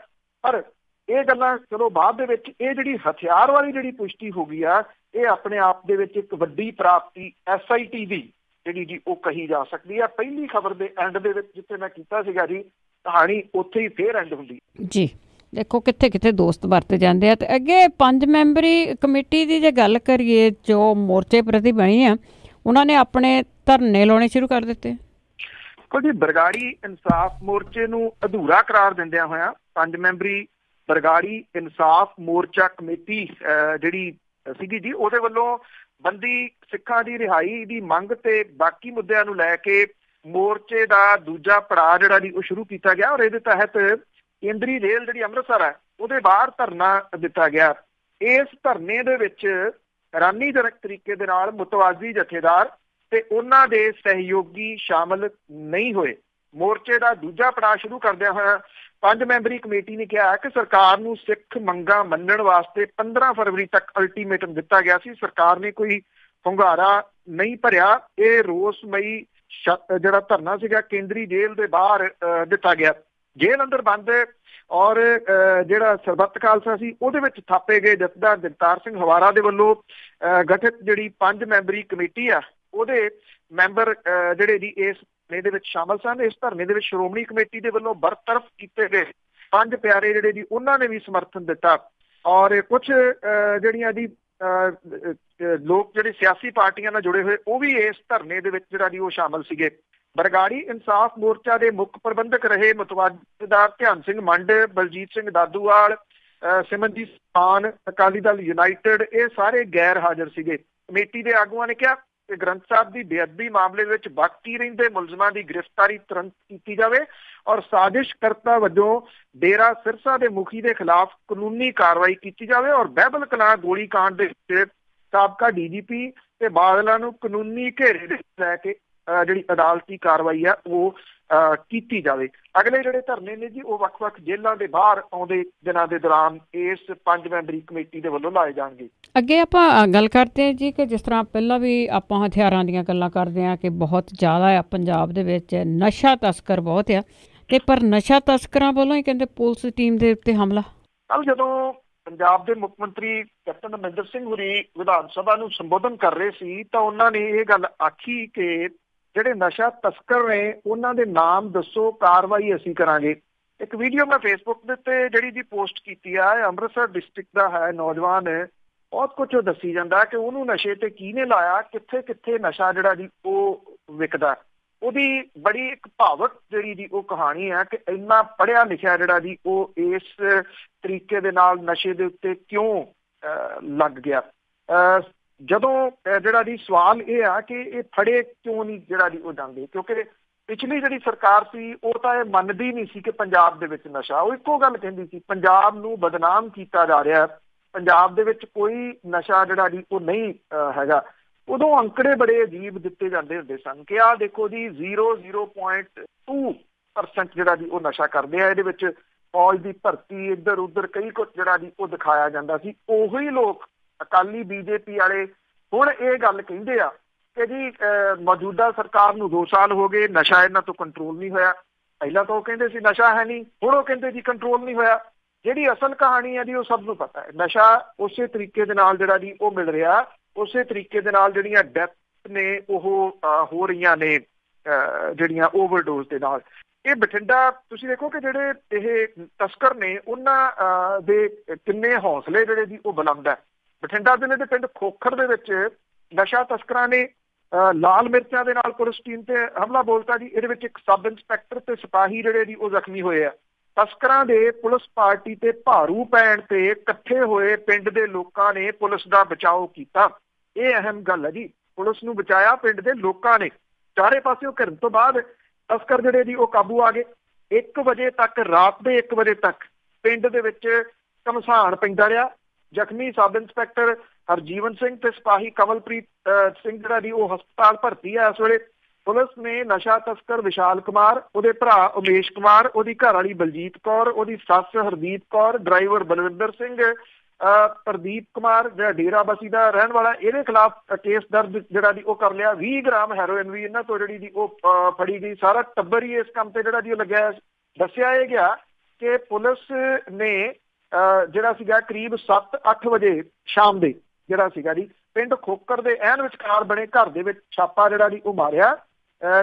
ਪਰ ਇਹ ਗੱਲਾਂ ਚਲੋ ਬਾਅਦ ਦੇ ਵਿੱਚ, ਇਹ ਜਿਹੜੀ ਹਥਿਆਰ ਵਾਲੀ ਜਿਹੜੀ ਪੁਸ਼ਟੀ ਹੋ ਗਈ ਆ, ਇਹ ਆਪਣੇ ਆਪ ਦੇ ਵਿੱਚ ਇੱਕ ਵੱਡੀ ਪ੍ਰਾਪਤੀ SIT ਦੀ ਜਿਹੜੀ ਜੀ ਉਹ ਕਹੀ ਜਾ ਸਕਦੀ ਆ। ਪਹਿਲੀ ਖਬਰ ਦੇ ਐਂਡ ਦੇ ਵਿੱਚ ਜਿੱਥੇ ਮੈਂ ਕੀਤਾ ਸੀਗਾ ਜੀ ਕਹਾਣੀ, ਉੱਥੇ ਹੀ ਫੇਰ ਐਂਡ ਹੁੰਦੀ ਜੀ। ਦੇਖੋ ਕਿੱਥੇ ਕਿੱਥੇ ਦੋਸਤ ਵਰਤੇ ਜਾਂਦੇ ਆ। ਤੇ ਅੱਗੇ 5 ਮੈਂਬਰੀ ਕਮੇਟੀ ਦੀ ਜੇ ਗੱਲ ਕਰੀਏ ਜੋ ਮੋਰਚੇ ਪ੍ਰਤੀ ਬਣੀ ਆ, ਉਹਨਾਂ ਨੇ ਆਪਣੇ ਧਰਨੇ ਲਾਉਣੇ ਸ਼ੁਰੂ ਕਰ ਦਿੱਤੇ। ਜੀ ਬਰਗਾੜੀ ਇਨਸਾਫ ਮੋਰਚੇ ਨੂੰ ਅਧੂਰਾ ਕਰਾਰ ਦਿੰਦਿਆਂ ਹੋਇਆ 5 ਮੈਂਬਰੀ ਬਰਗਾੜੀ ਇਨਸਾਫ ਮੋਰਚਾ ਕਮੇਟੀ ਜਿਹੜੀ ਸੀਗੀ ਜੀ, ਉਹਦੇ ਵੱਲੋਂ ਬੰਦੀ ਸਿੱਖਾਂ ਦੀ ਰਿਹਾਈ ਦੀ ਮੰਗ ਤੇ ਬਾਕੀ ਮੁੱਦਿਆਂ ਨੂੰ ਲੈ ਕੇ ਮੋਰਚੇ ਦਾ ਦੂਜਾ ਪੜਾਅ ਜਿਹੜਾ ਜੀ ਉਹ ਸ਼ੁਰੂ ਕੀਤਾ ਗਿਆ, ਔਰ ਇਹਦੇ ਤਹਿਤ ਕੇਂਦਰੀ ਜੇਲ੍ਹ ਜਿਹੜੀ ਅੰਮ੍ਰਿਤਸਰ ਹੈ ਉਹਦੇ ਬਾਹਰ ਧਰਨਾ ਦਿੱਤਾ ਗਿਆ। ਇਸ ਧਰਨੇ ਦੇ ਵਿੱਚ ਹੈਰਾਨੀਜਨਕ ਤਰੀਕੇ ਦੇ ਨਾਲ ਮੁਤਵਾਜ਼ੀ ਜਥੇਦਾਰ ਤੇ ਉਹਨਾਂ ਦੇ ਸਹਿਯੋਗੀ ਸ਼ਾਮਲ ਨਹੀਂ ਹੋਏ। ਮੋਰਚੇ ਦਾ ਦੂਜਾ ਪੜਾਅ ਸ਼ੁਰੂ ਕਰਦਿਆਂ ਹੋਇਆ 5 ਮੈਂਬਰੀ ਕਮੇਟੀ ਨੇ ਕਿਹਾ ਕਿ ਸਰਕਾਰ ਨੂੰ ਸਿੱਖ ਮੰਗਾਂ ਮੰਨਣ ਵਾਸਤੇ 15 ਫਰਵਰੀ ਤੱਕ ਅਲਟੀਮੇਟਮ ਦਿੱਤਾ ਗਿਆ ਸੀ। ਸਰਕਾਰ ਨੇ ਕੋਈ ਹੁੰਗਾਰਾ ਨਹੀਂ ਭਰਿਆ। ਇਹ ਰੋਸਮਈ ਜਿਹੜਾ ਧਰਨਾ ਸੀਗਾ ਕੇਂਦਰੀ ਜੇਲ੍ਹ ਦੇ ਬਾਹਰ ਦਿੱਤਾ ਗਿਆ। ਜੇਲ੍ਹ ਅੰਦਰ ਬੰਦ ਔਰ ਜਿਹੜਾ ਸਰਬੱਤ ਖਾਲਸਾ ਸੀ ਉਹਦੇ ਵਿੱਚ ਥਾਪੇ ਗਏ ਜਥੇਦਾਰ ਜਗਤਾਰ ਸਿੰਘ ਹਵਾਰਾ ਦੇ ਵੱਲੋਂ ਗਠਿਤ ਜਿਹੜੀ 5 ਮੈਂਬਰੀ ਕਮੇਟੀ ਆ, ਉਹਦੇ ਮੈਂਬਰ ਜਿਹੜੇ ਜੀ ਇਸ ਦੇ ਵਿੱਚ ਸ਼ਾਮਲ ਸਨ। ਇਸ ਧਰਨੇ ਦੇ ਵਿੱਚ ਸ਼੍ਰੋਮਣੀ ਕਮੇਟੀ ਦੇ ਵੱਲੋਂ ਬਰਤਰਫ ਕੀਤੇ ਗਏ 5 ਪਿਆਰੇ ਜਿਹੜੇ ਜੀ ਉਹਨਾਂ ਨੇ ਵੀ ਸਮਰਥਨ ਦਿੱਤਾ, ਔਰ ਕੁਝ ਜਿਹੜੀਆਂ ਜੀ ਲੋਕ ਜਿਹੜੇ ਸਿਆਸੀ ਪਾਰਟੀਆਂ ਨਾਲ ਜੁੜੇ ਹੋਏ ਉਹ ਵੀ ਇਸ ਧਰਨੇ ਦੇ ਵਿੱਚ ਜਿਹੜਾ ਜੀ ਉਹ ਸ਼ਾਮਲ ਸੀਗੇ। ਬਰਗਾੜੀ ਇਨਸਾਫ ਮੋਰਚਾ ਦੇ ਮੁੱਖ ਪ੍ਰਬੰਧਕ ਰਹੇ ਮੁਤਵਾਜ਼ੀਦਾਰ ਧਿਆਨ ਸਿੰਘ ਮੰਡ, ਬਲਜੀਤ ਸਿੰਘ ਦਾਦੂਵਾਲ, ਸਿਮਰਨਜੀਤ ਮਾਨ, ਅਕਾਲੀ ਦਲ ਯੂਨਾਈਟਿਡ, ਇਹ ਸਾਰੇ ਗੈਰ ਹਾਜ਼ਰ ਸੀਗੇ। ਕਮੇਟੀ ਦੇ ਆਗੂਆਂ ਨੇ ਕਿਹਾ ਕਿ ਗ੍ਰੰਥ ਸਾਹਿਬ ਦੀ ਬੇਅਦਬੀ ਮਾਮਲੇ ਵਿੱਚ ਬਾਕੀ ਰਹਿੰਦੇ ਮੁਲਜ਼ਮਾਂ ਦੀ ਗ੍ਰਿਫਤਾਰੀ ਤੁਰੰਤ ਕੀਤੀ ਜਾਵੇ, ਔਰ ਸਾਜ਼ਿਸ਼ਕਰਤਾ ਵਜੋਂ ਡੇਰਾ ਸਿਰਸਾ ਦੇ ਮੁਖੀ ਦੇ ਖਿਲਾਫ ਕਾਨੂੰਨੀ ਕਾਰਵਾਈ ਕੀਤੀ ਜਾਵੇ, ਔਰ ਬਹਿਬਲ ਕਲਾਂ ਗੋਲੀकांड ਦੇ ਵਿੱਚ ਸਾਬਕਾ DGP ਤੇ ਬਾਦਲਾਂ ਨੂੰ ਕਾਨੂੰਨੀ ਘੇਰੇ ਦੇ ਲੈ ਕੇ ਜਿਹੜੀ ਅਦਾਲਤੀ ਕਾਰਵਾਈ ਆ ਉਹ ਕੀਤੀ ਜਾਵੇ। ਅਗਲੇ ਜਿਹੜੇ ਧਰਨੇ ਨੇ ਜੀ ਉਹ ਵੱਖ-ਵੱਖ ਜੇਲ੍ਹਾਂ ਦੇ ਬਾਹਰ ਆਉਂਦੇ ਦਿਨਾਂ ਦੇ ਦੌਰਾਨ ਇਸ 5 ਮੈਂਬਰੀ ਕਮੇਟੀ ਦੇ ਵੱਲੋਂ ਲਾਏ ਜਾਣਗੇ। ਅੱਗੇ ਆਪਾਂ ਗੱਲ ਕਰਦੇ ਹਾਂ ਜੀ ਕਿ ਜਿਸ ਤਰ੍ਹਾਂ ਪਹਿਲਾਂ ਵੀ ਆਪਾਂ ਹਥਿਆਰਾਂ ਦੀਆਂ ਗੱਲਾਂ ਕਰਦੇ ਹਾਂ ਕਿ ਬਹੁਤ ਜ਼ਿਆਦਾ ਆ ਪੰਜਾਬ ਦੇ ਵਿੱਚ ਨਸ਼ਾ ਤਸਕਰ ਬਹੁਤ ਆ, ਤੇ ਪਰ ਨਸ਼ਾ ਤਸਕਰਾਂ ਵੱਲੋਂ ਹੀ ਕਹਿੰਦੇ ਪੁਲਿਸ ਟੀਮ ਦੇ ਉੱਤੇ ਹਮਲਾ। ਕੱਲ੍ਹ ਜਦੋਂ ਪੰਜਾਬ ਦੇ ਮੁੱਖ ਮੰਤਰੀ ਕੈਪਟਨ ਅਮਰਿੰਦਰ ਸਿੰਘ ਹੋਰੀ ਵਿਧਾਨ ਸਭਾ ਨੂੰ ਸੰਬੋਧਨ ਕਰ ਰਹੇ ਸੀ ਤਾਂ ਉਹਨਾਂ ਨੇ ਇਹ ਗੱਲ ਆਖੀ ਕਿ ਜਿਹੜੇ ਨਸ਼ਾ ਤਸਕਰ ਨੇ ਉਹਨਾਂ ਦੇ ਨਾਮ ਦੱਸੋ, ਕਾਰਵਾਈ ਅਸੀਂ ਕਰਾਂਗੇ। ਇੱਕ ਵੀਡੀਓ ਮੈਂ ਫੇਸਬੁੱਕ ਦੇ ਉੱਤੇ ਜਿਹੜੀ ਜੀ ਪੋਸਟ ਕੀਤੀ ਆ, ਅੰਮ੍ਰਿਤਸਰ ਡਿਸਟ੍ਰਿਕਟ ਦਾ ਹੈ ਨੌਜਵਾਨ, ਬਹੁਤ ਕੁਝ ਉਹ ਦੱਸੀ ਜਾਂਦਾ ਕਿ ਉਹਨੂੰ ਨਸ਼ੇ ਤੇ ਕਿਹਨੇ ਲਾਇਆ, ਕਿੱਥੇ ਕਿੱਥੇ ਨਸ਼ਾ ਜਿਹੜਾ ਜੀ ਉਹ ਵਿਕਦਾ। ਉਹਦੀ ਬੜੀ ਇੱਕ ਭਾਵਕ ਜਿਹੜੀ ਜੀ ਉਹ ਕਹਾਣੀ ਹੈ ਕਿ ਇੰਨਾ ਪੜ੍ਹਿਆ ਲਿਖਿਆ ਜਿਹੜਾ ਜੀ ਉਹ ਇਸ ਤਰੀਕੇ ਦੇ ਨਾਲ ਨਸ਼ੇ ਦੇ ਉੱਤੇ ਕਿਉਂ ਲੱਗ ਗਿਆ। ਜਦੋਂ ਜਿਹੜਾ ਜੀ ਸਵਾਲ ਇਹ ਆ ਕਿ ਇਹ ਫੜੇ ਕਿਉਂ ਨਹੀਂ ਜਿਹੜਾ ਜੀ ਉਹ ਜਾਂਦੇ, ਕਿਉਂਕਿ ਪਿਛਲੀ ਜਿਹੜੀ ਸਰਕਾਰ ਸੀ ਉਹ ਤਾਂ ਇਹ ਮੰਨਦੀ ਨਹੀਂ ਸੀ ਕਿ ਪੰਜਾਬ ਦੇ ਵਿੱਚ ਨਸ਼ਾ, ਉਹ ਇੱਕੋ ਗੱਲ ਕਹਿੰਦੀ ਸੀ ਪੰਜਾਬ ਨੂੰ ਬਦਨਾਮ ਕੀਤਾ ਜਾ ਰਿਹਾ, ਪੰਜਾਬ ਦੇ ਵਿੱਚ ਕੋਈ ਨਸ਼ਾ ਜਿਹੜਾ ਜੀ ਉਹ ਨਹੀਂ ਹੈਗਾ। ਉਦੋਂ ਅੰਕੜੇ ਬੜੇ ਅਜੀਬ ਦਿੱਤੇ ਜਾਂਦੇ ਹੁੰਦੇ ਸਨ ਕਿ ਆਹ ਦੇਖੋ ਜੀ 0.2% ਜਿਹੜਾ ਜੀ ਉਹ ਨਸ਼ਾ ਕਰਦੇ ਆ, ਇਹਦੇ ਵਿੱਚ ਫੌਜ ਦੀ ਭਰਤੀ ਇੱਧਰ ਉੱਧਰ ਕਈ ਕੁਝ ਜਿਹੜਾ ਜੀ ਉਹ ਦਿਖਾਇਆ ਜਾਂਦਾ ਸੀ। ਉਹੀ ਲੋਕ ਅਕਾਲੀ ਬੀਜੇਪੀ ਵਾਲੇ ਹੁਣ ਇਹ ਗੱਲ ਕਹਿੰਦੇ ਆ ਕਿ ਜੀ ਮੌਜੂਦਾ ਸਰਕਾਰ ਨੂੰ 2 ਸਾਲ ਹੋ ਗਏ, ਨਸ਼ਾ ਇਹਨਾਂ ਤੋਂ ਕੰਟਰੋਲ ਨਹੀਂ ਹੋਇਆ। ਪਹਿਲਾਂ ਤਾਂ ਉਹ ਕਹਿੰਦੇ ਸੀ ਨਸ਼ਾ ਹੈ ਨਹੀਂ, ਹੁਣ ਉਹ ਕਹਿੰਦੇ ਜੀ ਕੰਟਰੋਲ ਨਹੀਂ ਹੋਇਆ। ਜਿਹੜੀ ਅਸਲ ਕਹਾਣੀ ਹੈ ਜੀ ਉਹ ਸਭ ਨੂੰ ਪਤਾ ਹੈ, ਨਸ਼ਾ ਉਸੇ ਤਰੀਕੇ ਦੇ ਨਾਲ ਜਿਹੜਾ ਜੀ ਉਹ ਮਿਲ ਰਿਹਾ, ਉਸੇ ਤਰੀਕੇ ਦੇ ਨਾਲ ਜਿਹੜੀਆਂ ਡੈਥ ਨੇ ਉਹ ਹੋ ਰਹੀਆਂ ਨੇ ਜਿਹੜੀਆਂ ਓਵਰਡੋਜ਼ ਦੇ ਨਾਲ। ਇਹ ਬਠਿੰਡਾ ਤੁਸੀਂ ਦੇਖੋ ਕਿ ਜਿਹੜੇ ਇਹ ਤਸਕਰ ਨੇ ਉਹਨਾਂ ਦੇ ਕਿੰਨੇ ਹੌਸਲੇ ਜਿਹੜੇ ਜੀ ਉਹ ਬੁਲੰਦ ਹੈ। ਬਠਿੰਡਾ ਜ਼ਿਲ੍ਹੇ ਦੇ ਪਿੰਡ ਖੋਖਰ ਦੇ ਵਿੱਚ ਨਸ਼ਾ ਤਸਕਰਾਂ ਨੇ ਲਾਲ ਮਿਰਚਾਂ ਦੇ ਨਾਲ ਪੁਲਿਸ ਟੀਮ ਤੇ ਹਮਲਾ ਬੋਲਤਾ ਜੀ। ਇਹਦੇ ਵਿੱਚ ਇੱਕ ਸਬ ਇੰਸਪੈਕਟਰ ਤੇ ਸਿਪਾਹੀ ਜਿਹੜੇ ਜੀ ਉਹ ਜ਼ਖਮੀ ਹੋਏ ਆ। ਤਸਕਰਾਂ ਦੇ ਪੁਲਿਸ ਪਾਰਟੀ ਤੇ ਭਾਰੂ ਪੈਣ ਤੇ ਇਕੱਠੇ ਹੋਏ ਪਿੰਡ ਦੇ ਲੋਕਾਂ ਨੇ ਪੁਲਿਸ ਦਾ ਬਚਾਓ ਕੀਤਾ। ਇਹ ਅਹਿਮ ਗੱਲ ਹੈ ਜੀ, ਪੁਲਿਸ ਨੂੰ ਬਚਾਇਆ ਪਿੰਡ ਦੇ ਲੋਕਾਂ ਨੇ। ਚਾਰੇ ਪਾਸਿਓਂ ਘਿਰਨ ਤੋਂ ਬਾਅਦ ਤਸਕਰ ਜਿਹੜੇ ਜੀ ਉਹ ਕਾਬੂ ਆ ਗਏ। 1 ਵਜੇ ਤੱਕ, ਰਾਤ ਦੇ 1 ਵਜੇ ਤੱਕ ਪਿੰਡ ਦੇ ਵਿੱਚ ਘਮਸਾਨ ਪੈਂਦਾ ਰਿਹਾ। ਜ਼ਖਮੀ ਸਬ ਇੰਸਪੈਕਟਰ ਹਰਜੀਵਨ ਸਿੰਘ ਤੇ ਸਿਪਾਹੀ ਕਮਲਪ੍ਰੀਤ ਸਿੰਘ ਜਿਹੜਾ ਜੀ ਉਹ ਹਸਪਤਾਲ ਭਰਤੀ ਹੈ ਇਸ ਵੇਲੇ। ਪੁਲਿਸ ਨੇ ਨਸ਼ਾ ਤਸਕਰ ਵਿਸ਼ਾਲ ਕੁਮਾਰ, ਉਹਦੇ ਭਰਾ ਉਮੇਸ਼ ਕੁਮਾਰ, ਉਹਦੀ ਘਰਵਾਲੀ ਬਲਜੀਤ ਕੌਰ, ਉਹਦੀ ਸੱਸ ਹਰਦੀਪ ਕੌਰ, ਡਰਾਈਵਰ ਬਲਵਿੰਦਰ ਸਿੰਘ, ਪ੍ਰਦੀਪ ਕੁਮਾਰ ਜਿਹੜਾ ਡੇਰਾ ਬਸੀ ਦਾ ਰਹਿਣ ਵਾਲਾ, ਇਹਦੇ ਖਿਲਾਫ ਕੇਸ ਦਰਜ ਜਿਹੜਾ ਜੀ ਉਹ ਕਰ ਲਿਆ। 20 ਗ੍ਰਾਮ ਹੈਰੋਇਨ ਵੀ ਇਹਨਾਂ ਤੋਂ ਜਿਹੜੀ ਜੀ ਉਹ ਫੜੀ ਗਈ। ਸਾਰਾ ਟੱਬਰ ਹੀ ਇਸ ਕੰਮ ਤੇ ਜਿਹੜਾ ਜੀ ਉਹ ਲੱਗਿਆ। ਦੱਸਿਆ ਇਹ ਗਿਆ ਕਿ ਪੁਲਿਸ ਨੇ ਜਿਹੜਾ ਸੀਗਾ ਕਰੀਬ 7-8 ਵਜੇ ਸ਼ਾਮ ਦੇ ਜਿਹੜਾ ਸੀਗਾ ਜੀ ਪਿੰਡ ਖੋਖਰ ਦੇ ਐਨ ਵਿਚਕਾਰ ਬਣੇ ਘਰ ਦੇ ਵਿੱਚ ਛਾਪਾ ਜਿਹੜਾ ਜੀ ਉਹ ਮਾਰਿਆ।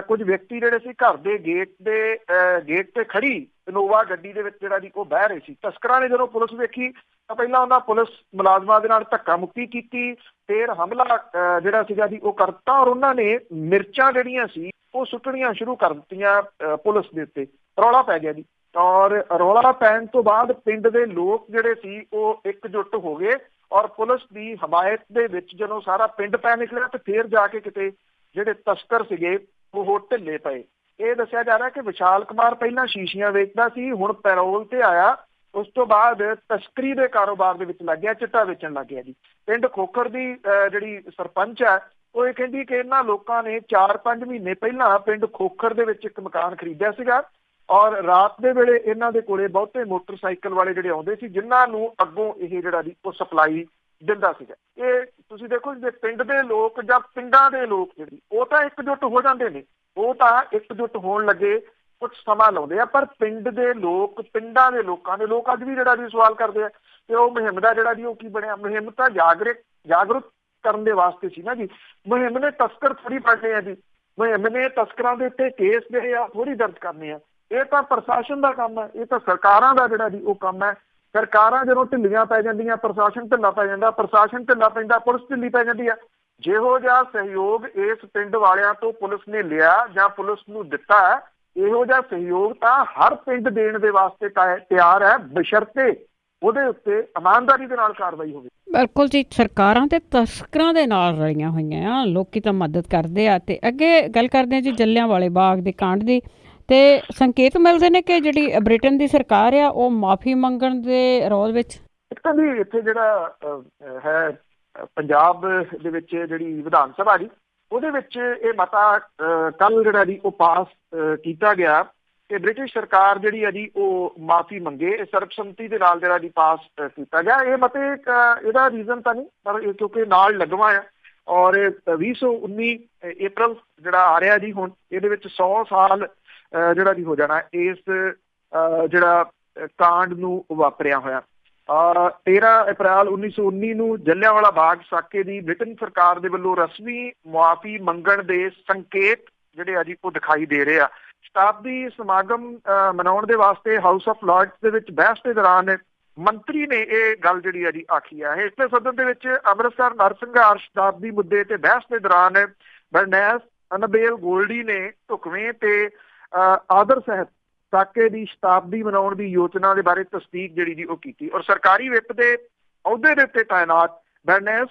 ਕੁਝ ਵਿਅਕਤੀ ਜਿਹੜੇ ਸੀ ਘਰ ਦੇ ਗੇਟ ਤੇ ਖੜੀ ਇਨੋਵਾ ਗੱਡੀ ਦੇ ਵਿੱਚ ਜਿਹੜਾ ਜੀ ਉਹ ਬਹਿ ਰਹੇ ਸੀ। ਤਸਕਰਾਂ ਨੇ ਜਦੋਂ ਪੁਲਿਸ ਵੇਖੀ ਤਾਂ ਪਹਿਲਾਂ ਉਹਨਾਂ ਪੁਲਿਸ ਮੁਲਾਜ਼ਮਾਂ ਦੇ ਨਾਲ ਧੱਕਾ ਮੁੱਕੀ ਕੀਤੀ, ਫਿਰ ਹਮਲਾ ਜਿਹੜਾ ਸੀਗਾ ਜੀ ਉਹ ਕਰਤਾ ਔਰ ਉਹਨਾਂ ਨੇ ਮਿਰਚਾਂ ਜਿਹੜੀਆਂ ਸੀ ਉਹ ਸੁੱਟਣੀਆਂ ਸ਼ੁਰੂ ਕਰ ਦਿੱਤੀਆਂ ਪੁਲਿਸ ਦੇ ਉੱਤੇ। ਰੌਲਾ ਪੈ ਗਿਆ ਜੀ ਔਰ ਰੌਲਾ ਪੈਣ ਤੋਂ ਬਾਅਦ ਪਿੰਡ ਦੇ ਲੋਕ ਜਿਹੜੇ ਸੀ ਉਹ ਇਕਜੁੱਟ ਹੋ ਗਏ ਔਰ ਪੁਲਿਸ ਦੀ ਹਮਾਇਤ ਦੇ ਵਿੱਚ ਜਦੋਂ ਸਾਰਾ ਪਿੰਡ ਪੈ ਨਿਕਲਿਆ ਤੇ ਫਿਰ ਜਾ ਕੇ ਕਿਤੇ ਜਿਹੜੇ ਤਸਕਰ ਸੀਗੇ ਉਹ ਢਿੱਲੇ ਪਏ। ਇਹ ਦੱਸਿਆ ਜਾ ਰਿਹਾ ਕਿ ਵਿਸ਼ਾਲ ਕੁਮਾਰ ਪਹਿਲਾਂ ਸ਼ੀਸ਼ੀਆਂ ਵੇਚਦਾ ਸੀ, ਹੁਣ ਪੈਰੋਲ ਤੇ ਆਇਆ, ਉਸ ਤੋਂ ਬਾਅਦ ਤਸਕਰੀ ਦੇ ਕਾਰੋਬਾਰ ਦੇ ਵਿੱਚ ਲੱਗ ਗਿਆ, ਚਿੱਟਾ ਵੇਚਣ ਲੱਗ ਗਿਆ ਜੀ। ਪਿੰਡ ਖੋਖਰ ਦੀ ਜਿਹੜੀ ਸਰਪੰਚ ਹੈ ਉਹ ਇਹ ਕਹਿੰਦੀ ਕਿ ਇਹਨਾਂ ਲੋਕਾਂ ਨੇ 4-5 ਮਹੀਨੇ ਪਹਿਲਾਂ ਪਿੰਡ ਖੋਖਰ ਦੇ ਵਿੱਚ ਇੱਕ ਮਕਾਨ ਖਰੀਦਿਆ ਸੀਗਾ ਔਰ ਰਾਤ ਦੇ ਵੇਲੇ ਇਹਨਾਂ ਦੇ ਕੋਲੇ ਬਹੁਤੇ ਮੋਟਰਸਾਈਕਲ ਵਾਲੇ ਜਿਹੜੇ ਆਉਂਦੇ ਸੀ ਜਿਨ੍ਹਾਂ ਨੂੰ ਅੱਗੋਂ ਇਹ ਜਿਹੜਾ ਜੀ ਉਹ ਸਪਲਾਈ ਦਿੰਦਾ ਸੀਗਾ। ਇਹ ਤੁਸੀਂ ਦੇਖੋ ਜੇ ਪਿੰਡ ਦੇ ਲੋਕ ਜਾਂ ਪਿੰਡਾਂ ਦੇ ਲੋਕ ਜਿਹੜੀ ਉਹ ਤਾਂ ਇਕਜੁੱਟ ਹੋ ਜਾਂਦੇ ਨੇ, ਉਹ ਤਾਂ ਇਕਜੁੱਟ ਹੋਣ ਲੱਗੇ ਕੁਝ ਸਮਾਂ ਲਾਉਂਦੇ ਆ, ਪਰ ਪਿੰਡ ਦੇ ਲੋਕ, ਪਿੰਡਾਂ ਦੇ ਲੋਕਾਂ ਦੇ ਲੋਕ ਅੱਜ ਵੀ ਜਿਹੜਾ ਜੀ ਸਵਾਲ ਕਰਦੇ ਆ ਕਿ ਉਹ ਮੁਹਿੰਮ ਦਾ ਜਿਹੜਾ ਜੀ ਉਹ ਕੀ ਬਣਿਆ। ਮੁਹਿੰਮ ਤਾਂ ਜਾਗਰੂਕ ਕਰਨ ਦੇ ਵਾਸਤੇ ਸੀ ਨਾ ਜੀ। ਮੁਹਿੰਮ ਨੇ ਤਸਕਰ ਥੋੜੀ ਫੜਨੇ ਆ ਜੀ, ਮੁਹਿੰਮ ਨੇ ਤਸਕਰਾਂ ਦੇ ਉੱਤੇ ਕੇਸ ਜਿਹੜੇ ਆ ਥੋੜੀ ਦਰਜ ਕਰਨੇ ਆ। ਇਹ ਤਾਂ ਪ੍ਰਸ਼ਾਸਨ ਦਾ ਕੰਮ ਹੈ, ਇਹ ਤਾਂ ਸਰਕਾਰਾਂ ਦਾ ਜਿਹੜਾ ਜੀ ਉਹ ਕੰਮ ਹੈ। ਸਰਕਾਰਾਂ ਜਦੋਂ ਢਿੱਲੀਆਂ ਪੈ ਜਾਂਦੀਆਂ ਪ੍ਰਸ਼ਾਸਨ ਢਿੱਲਾ ਪੈ ਜਾਂਦਾ, ਪ੍ਰਸ਼ਾਸਨ ਢਿੱਲਾ ਪੈਂਦਾ ਪੁਲਿਸ ਢਿੱਲੀ ਪੈ ਜਾਂਦੀ ਹੈ। ਜਿਹੋ ਜਿਹਾ ਸਹਿਯੋਗ ਇਸ ਪਿੰਡ ਵਾਲਿਆਂ ਤੋਂ ਪੁਲਿਸ ਨੇ ਲਿਆ ਜਾਂ ਪੁਲਿਸ ਨੂੰ ਦਿੱਤਾ ਹੈ, ਇਹੋ ਜਿਹਾ ਸਹਿਯੋਗ ਤਾਂ ਹਰ ਪਿੰਡ ਦੇਣ ਦੇ ਵਾਸਤੇ ਤਿਆਰ ਹੈ, ਬਸ਼ਰਤੇ ਉਹਦੇ ਉੱਤੇ ਇਮਾਨਦਾਰੀ ਦੇ ਨਾਲ ਕਾਰਵਾਈ ਹੋਵੇ। ਬਿਲਕੁਲ ਜੀ, ਸਰਕਾਰਾਂ ਤੇ ਤਸਕਰਾਂ ਦੇ ਨਾਲ ਰਲੀਆਂ ਹੋਈਆਂ ਆ, ਲੋਕੀ ਤਾਂ ਮਦਦ ਕਰਦੇ ਆ। ਤੇ ਅੱਗੇ ਗੱਲ ਕਰਦੇ ਆ ਜੀ ਜਲਿਆਂਵਾਲੇ ਬਾਗ ਦੇ ਕਾਂਡ ਦੀ, ਤੇ ਸੰਕੇਤ ਮਿਲਦੇ ਨੇ ਕਿ ਜਿਹੜੀ ਬ੍ਰਿਟਨ ਦੀ ਸਰਕਾਰ ਆ ਉਹ ਮਾਫੀ ਮੰਗਣ ਦੇ ਰੋਲ ਵਿੱਚ। ਇੱਕ ਤਾਂ ਵੀ ਇੱਥੇ ਜਿਹੜਾ ਹੈ ਪੰਜਾਬ ਦੇ ਵਿੱਚ ਜਿਹੜੀ ਵਿਧਾਨ ਸਭਾ ਜੀ ਉਹਦੇ ਵਿੱਚ ਇਹ ਮਤਾ ਕੱਲ ਜਿਹੜਾ ਜੀ ਉਹ ਪਾਸ ਕੀਤਾ ਗਿਆ ਕਿ ਬ੍ਰਿਟਿਸ਼ ਸਰਕਾਰ ਜਿਹੜੀ ਹੈ ਜੀ ਉਹ ਮਾਫੀ ਮੰਗੇ। ਸਰਬਸੰਮਤੀ ਦੇ ਨਾਲ ਜਿਹੜਾ ਜੀ ਪਾਸ ਕੀਤਾ ਗਿਆ। ਇਹ ਮਤੇ ਇਹਦਾ ਰੀਜ਼ਨ ਤਾਂ ਨਹੀਂ, ਪਰ ਕਿਉਂਕਿ ਨਾਲ ਲੱਗਵਾ ਆ ਔਰ 2019 ਅਪ੍ਰੈਲ ਜਿਹੜਾ ਆ ਰਿਹਾ ਜੀ ਹੁਣ ਇਹਦੇ ਵਿੱਚ 100 ਸਾਲ ਜਿਹੜਾ ਜੀ ਹੋ ਜਾਣਾ ਇਸ ਜਿਹੜਾ ਕਾਂਡ ਨੂੰ ਵਾਪਰਿਆ ਹੋਇਆ। 13 ਅਪ੍ਰੈਲ 1919 ਨੂੰ ਜਲਿਆਂਵਾਲਾ ਬਾਗ ਸਾਕੇ ਦੀ ਬ੍ਰਿਟਨ ਸਰਕਾਰ ਦੇ ਵੱਲੋਂ ਰਸਮੀ ਮੁਆਫੀ ਮੰਗਣ ਦੇ ਸੰਕੇਤ ਜਿਹੜੇ ਆ ਜੀ ਉਹ ਦਿਖਾਈ ਦੇ ਰਹੇ ਆ। ਸ਼ਤਾਬਦੀ ਸਮਾਗਮ ਮਨਾਉਣ ਦੇ ਵਾਸਤੇ ਹਾਊਸ ਆਫ ਲਾਰਡਸ ਦੇ ਵਿੱਚ ਬਹਿਸ ਦੇ ਦੌਰਾਨ ਮੰਤਰੀ ਨੇ ਇਹ ਗੱਲ ਜਿਹੜੀ ਆ ਜੀ ਆਖੀ ਆ। ਇਸਲੇ ਸਦਨ ਦੇ ਵਿੱਚ ਅੰਮ੍ਰਿਤਸਰ ਨਰਸੰਘਰਸ਼ ਸ਼ਤਾਬਦੀ ਮੁੱਦੇ ਤੇ ਬਹਿਸ ਦੇ ਦੌਰਾਨ ਬਰਨੈਸ ਅਨਬੇਲ ਗੋਲਡੀ ਨੇ ਢੁਕਵੇਂ ਤੇ ਆਦਰ ਸਹਿਤ ਸਾਕੇ ਦੀ ਸ਼ਤਾਬਦੀ ਮਨਾਉਣ ਦੀ ਯੋਜਨਾ ਦੇ ਬਾਰੇ ਤਸਦੀਕ ਜਿਹੜੀ ਜੀ ਉਹ ਕੀਤੀ ਔਰ ਸਰਕਾਰੀ ਵਿੱਤ ਦੇ ਅਹੁਦੇ ਦੇ ਉੱਤੇ ਤਾਇਨਾਤ ਬਰਨੈਸ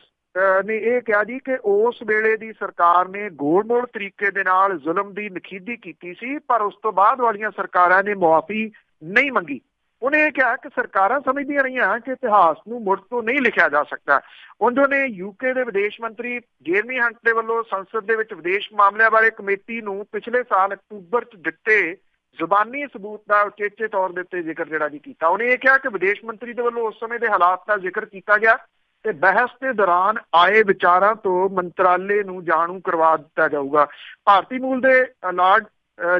ਨੇ ਇਹ ਕਿਹਾ ਜੀ ਕਿ ਉਸ ਵੇਲੇ ਦੀ ਸਰਕਾਰ ਨੇ ਗੋਲ-ਮੋਲ ਤਰੀਕੇ ਦੇ ਨਾਲ ਜ਼ੁਲਮ ਦੀ ਨਖੇਦੀ ਕੀਤੀ ਸੀ, ਪਰ ਉਸ ਤੋਂ ਬਾਅਦ ਵਾਲੀਆਂ ਸਰਕਾਰਾਂ ਨੇ ਮੁਆਫੀ ਨਹੀਂ ਮੰਗੀ। ਉਹਨੇ ਇਹ ਕਿਹਾ ਕਿ ਸਰਕਾਰਾਂ ਸਮਝਦੀਆਂ ਰਹੀਆਂ ਕਿ ਇਤਿਹਾਸ ਨੂੰ ਮੁੜ ਤੋਂ ਨਹੀਂ ਲਿਖਿਆ ਜਾ ਸਕਦਾ। ਉਹਨਾਂ ਨੇ ਯੂਕੇ ਦੇ ਵਿਦੇਸ਼ ਮੰਤਰੀ ਜੇਰਮੀ ਹੰਟ ਦੇ ਵੱਲੋਂ ਸੰਸਦ ਦੇ ਵਿੱਚ ਵਿਦੇਸ਼ ਮਾਮਲਿਆਂ ਬਾਰੇ ਕਮੇਟੀ ਨੂੰ ਪਿਛਲੇ ਸਾਲ ਅਕਤੂਬਰ 'ਚ ਦਿੱਤੇ ਜ਼ੁਬਾਨੀ ਸਬੂਤ ਦਾ ਉਚੇਚੇ ਤੌਰ ਦੇ ਉੱਤੇ ਜ਼ਿਕਰ ਜਿਹੜਾ ਜੀ ਕੀਤਾ। ਉਹਨੇ ਇਹ ਕਿਹਾ ਕਿ ਵਿਦੇਸ਼ ਮੰਤਰੀ ਦੇ ਵੱਲੋਂ ਉਸ ਸਮੇਂ ਦੇ ਹਾਲਾਤ ਦਾ ਜ਼ਿਕਰ ਕੀਤਾ ਗਿਆ ਤੇ ਬਹਿਸ ਦੇ ਦੌਰਾਨ ਆਏ ਵਿਚਾਰਾਂ ਤੋਂ ਮੰਤਰਾਲੇ ਨੂੰ ਜਾਣੂ ਕਰਵਾ ਦਿੱਤਾ ਜਾਊਗਾ। ਭਾਰਤੀ ਮੂਲ ਦੇ ਲਾਰਡ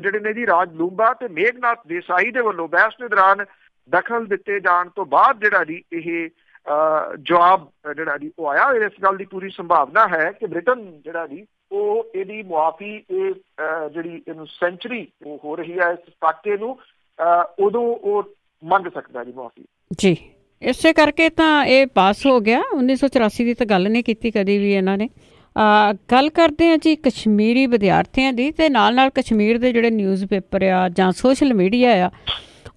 ਜਿਹੜੇ ਨੇ ਜੀ ਰਾਜ ਲੂੰਬਾ ਤੇ ਮੇਘਨਾਥ ਦੇਸਾਈ ਦੇ ਵੱਲੋਂ ਬਹਿਸ ਦੇ ਦੌਰਾਨ ਦਖਲ ਦਿੱਤੇ ਜਾਣ ਤੋਂ ਬਾਅਦ ਜਿਹੜਾ ਜੀ ਇਹ ਜਵਾਬ ਜਿਹੜਾ ਜੀ ਉਹ ਆਇਆ। ਇਸ ਗੱਲ ਦੀ ਪੂਰੀ ਸੰਭਾਵਨਾ ਹੈ ਕਿ ਬ੍ਰਿਟਨ ਜਿਹੜਾ ਜੀ ਉਹ ਇਹਦੀ ਮੁਆਫੀ ਇਹ ਜਿਹੜੀ ਇਹਨੂੰ ਸੈਂਚੁਰੀ ਹੋ ਰਹੀ ਹੈ ਇਸ ਸਾਕੇ ਨੂੰ ਉਦੋਂ ਉਹ ਮੰਗ ਸਕਦਾ ਜੀ ਮੁਆਫੀ ਜੀ। ਇਸੇ ਕਰਕੇ ਤਾਂ ਇਹ ਪਾਸ ਹੋ ਗਿਆ। 1984 ਦੀ ਤਾਂ ਗੱਲ ਨਹੀਂ ਕੀਤੀ ਕਦੀ ਵੀ ਇਹਨਾਂ ਨੇ। ਗੱਲ ਕਰਦੇ ਹਾਂ ਜੀ ਕਸ਼ਮੀਰੀ ਵਿਦਿਆਰਥੀਆਂ ਦੀ ਤੇ ਨਾਲ ਕਸ਼ਮੀਰ ਦੇ ਜਿਹੜੇ ਨਿਊਜ਼ ਪੇਪਰ ਆ ਜਾਂ ਸੋਸ਼ਲ ਮੀਡੀਆ ਆ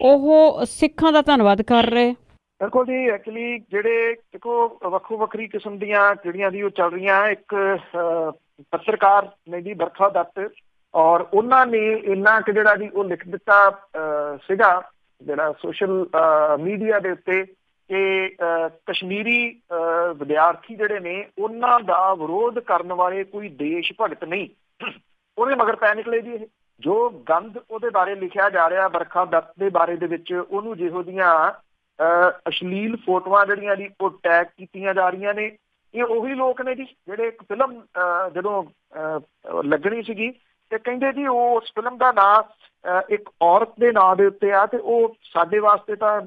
ਉਹ ਸਿੱਖਾਂ ਦਾ ਧੰਨਵਾਦ ਕਰ ਰਹੇ। ਬਿਲਕੁਲ ਜੀ। ਐਕਚੁਅਲੀ ਜਿਹੜੇ ਦੇਖੋ ਵੱਖੋ ਵੱਖਰੀ ਕਿਸਮ ਦੀਆਂ ਜਿਹੜੀਆਂ ਦੀ ਉਹ ਚੱਲ ਰਹੀਆਂ। ਇੱਕ ਪੱਤਰਕਾਰ ਨੇ ਜੀ ਬਰਖਾ ਦੱਤ ਔਰ ਉਹਨਾਂ ਨੇ ਇੰਨਾ ਕੁ ਜਿਹੜਾ ਜੀ ਉਹ ਲਿਖ ਦਿੱਤਾ ਸੀਗਾ ਜਿਹੜਾ ਸੋਸ਼ਲ ਮੀਡੀਆ ਦੇ ਉੱਤੇ ਕਿ ਕਸ਼ਮੀਰੀ ਵਿਦਿਆਰਥੀ ਜਿਹੜੇ ਨੇ ਉਹਨਾਂ ਦਾ ਵਿਰੋਧ ਕਰਨ ਵਾਲੇ ਕੋਈ ਦੇਸ਼ ਭਗਤ ਨਹੀਂ। ਉਹਦੇ ਮਗਰ ਪੈ ਨਿਕਲੇ ਜੀ। ਇਹ ਜੋ ਗੰਦ ਉਹਦੇ ਬਾਰੇ ਲਿਖਿਆ ਜਾ ਰਿਹਾ ਬਰਖਾ ਦੱਤ ਦੇ ਬਾਰੇ ਦੇ ਵਿੱਚ ਉਹਨੂੰ ਜਿਹੋ ਜਿਹੀਆਂ ਅਸ਼ਲੀਲ ਫੋਟੋਆਂ ਜਿਹੜੀਆਂ ਜੀ ਉਹ ਟੈਗ ਕੀਤੀਆਂ ਜਾ ਰਹੀਆਂ ਨੇ। ਇਹ ਉਹੀ ਲੋਕ ਨੇ ਜੀ ਜਿਹੜੇ ਇੱਕ ਫਿਲਮ ਜਦੋਂ ਲੱਗਣੀ ਸੀਗੀ ਤੇ ਕਹਿੰਦੇ ਜੀ ਉਸ ਫਿਲਮ ਦਾ ਨਾਂ ਇੱਕ ਔਰਤ ਦੇ ਨਾਂ ਦੇ ਉੱਤੇ ਆ ਤੇ ਉਹ ਸਾਡੇ ਵਾਸਤੇ ਤਾਂ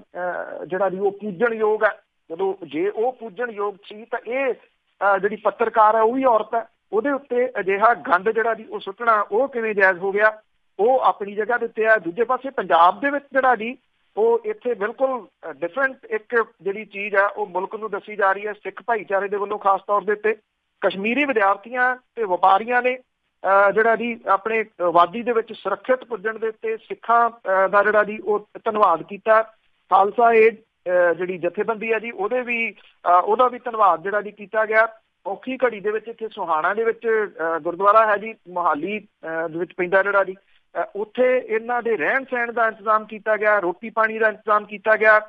ਜਿਹੜਾ ਜੀ ਉਹ ਪੂਜਣਯੋਗ ਹੈ। ਜਦੋਂ ਜੇ ਉਹ ਪੂਜਣਯੋਗ ਸੀ ਤਾਂ ਇਹ ਜਿਹੜੀ ਪੱਤਰਕਾਰ ਹੈ ਉਹ ਵੀ ਔਰਤ ਹੈ। ਉਹਦੇ ਉੱਤੇ ਅਜਿਹਾ ਗੰਦ ਜਿਹੜਾ ਜੀ ਉਹ ਸੁੱਟਣਾ ਉਹ ਕਿਵੇਂ ਜਾਇਜ਼ ਹੋ ਗਿਆ? ਉਹ ਆਪਣੀ ਜਗ੍ਹਾ ਦੇ ਉੱਤੇ ਆ। ਦੂਜੇ ਪਾਸੇ ਪੰਜਾਬ ਦੇ ਵਿੱਚ ਜਿਹੜਾ ਜੀ ਉਹ ਇੱਥੇ ਬਿਲਕੁਲ ਡਿਫਰੈਂਟ ਇੱਕ ਜਿਹੜੀ ਚੀਜ਼ ਆ ਉਹ ਮੁਲਕ ਨੂੰ ਦੱਸੀ ਜਾ ਰਹੀ ਹੈ ਸਿੱਖ ਭਾਈਚਾਰੇ ਦੇ ਵੱਲੋਂ। ਖਾਸ ਤੌਰ ਦੇ ਉੱਤੇ ਕਸ਼ਮੀਰੀ ਵਿਦਿਆਰਥੀਆਂ ਤੇ ਵਪਾਰੀਆਂ ਨੇ ਜਿਹੜਾ ਜੀ ਆਪਣੇ ਵਾਦੀ ਦੇ ਵਿੱਚ ਸੁਰੱਖਿਅਤ ਪੁੱਜਣ ਦੇ ਉੱਤੇ ਸਿੱਖਾਂ ਦਾ ਜਿਹੜਾ ਜੀ ਉਹ ਧੰਨਵਾਦ ਕੀਤਾ। ਖਾਲਸਾ ਏਡ ਜਿਹੜੀ ਜਥੇਬੰਦੀ ਹੈ ਜੀ ਉਹਦਾ ਵੀ ਧੰਨਵਾਦ ਜਿਹੜਾ ਜੀ ਕੀਤਾ ਗਿਆ। ਔਖੀ ਘੜੀ ਦੇ ਵਿੱਚ ਇੱਥੇ ਸੁਹਾਣਾ ਦੇ ਵਿੱਚ ਗੁਰਦੁਆਰਾ ਹੈ ਜੀ ਮੋਹਾਲੀ ਦੇ ਵਿੱਚ ਪੈਂਦਾ ਜਿਹੜਾ ਜੀ ਉੱਥੇ ਇਹਨਾਂ ਦੇ ਰਹਿਣ ਸਹਿਣ ਦਾ ਇੰਤਜ਼ਾਮ ਕੀਤਾ ਗਿਆ, ਰੋਟੀ ਪਾਣੀ ਦਾ ਇੰਤਜ਼ਾਮ ਕੀਤਾ ਗਿਆ।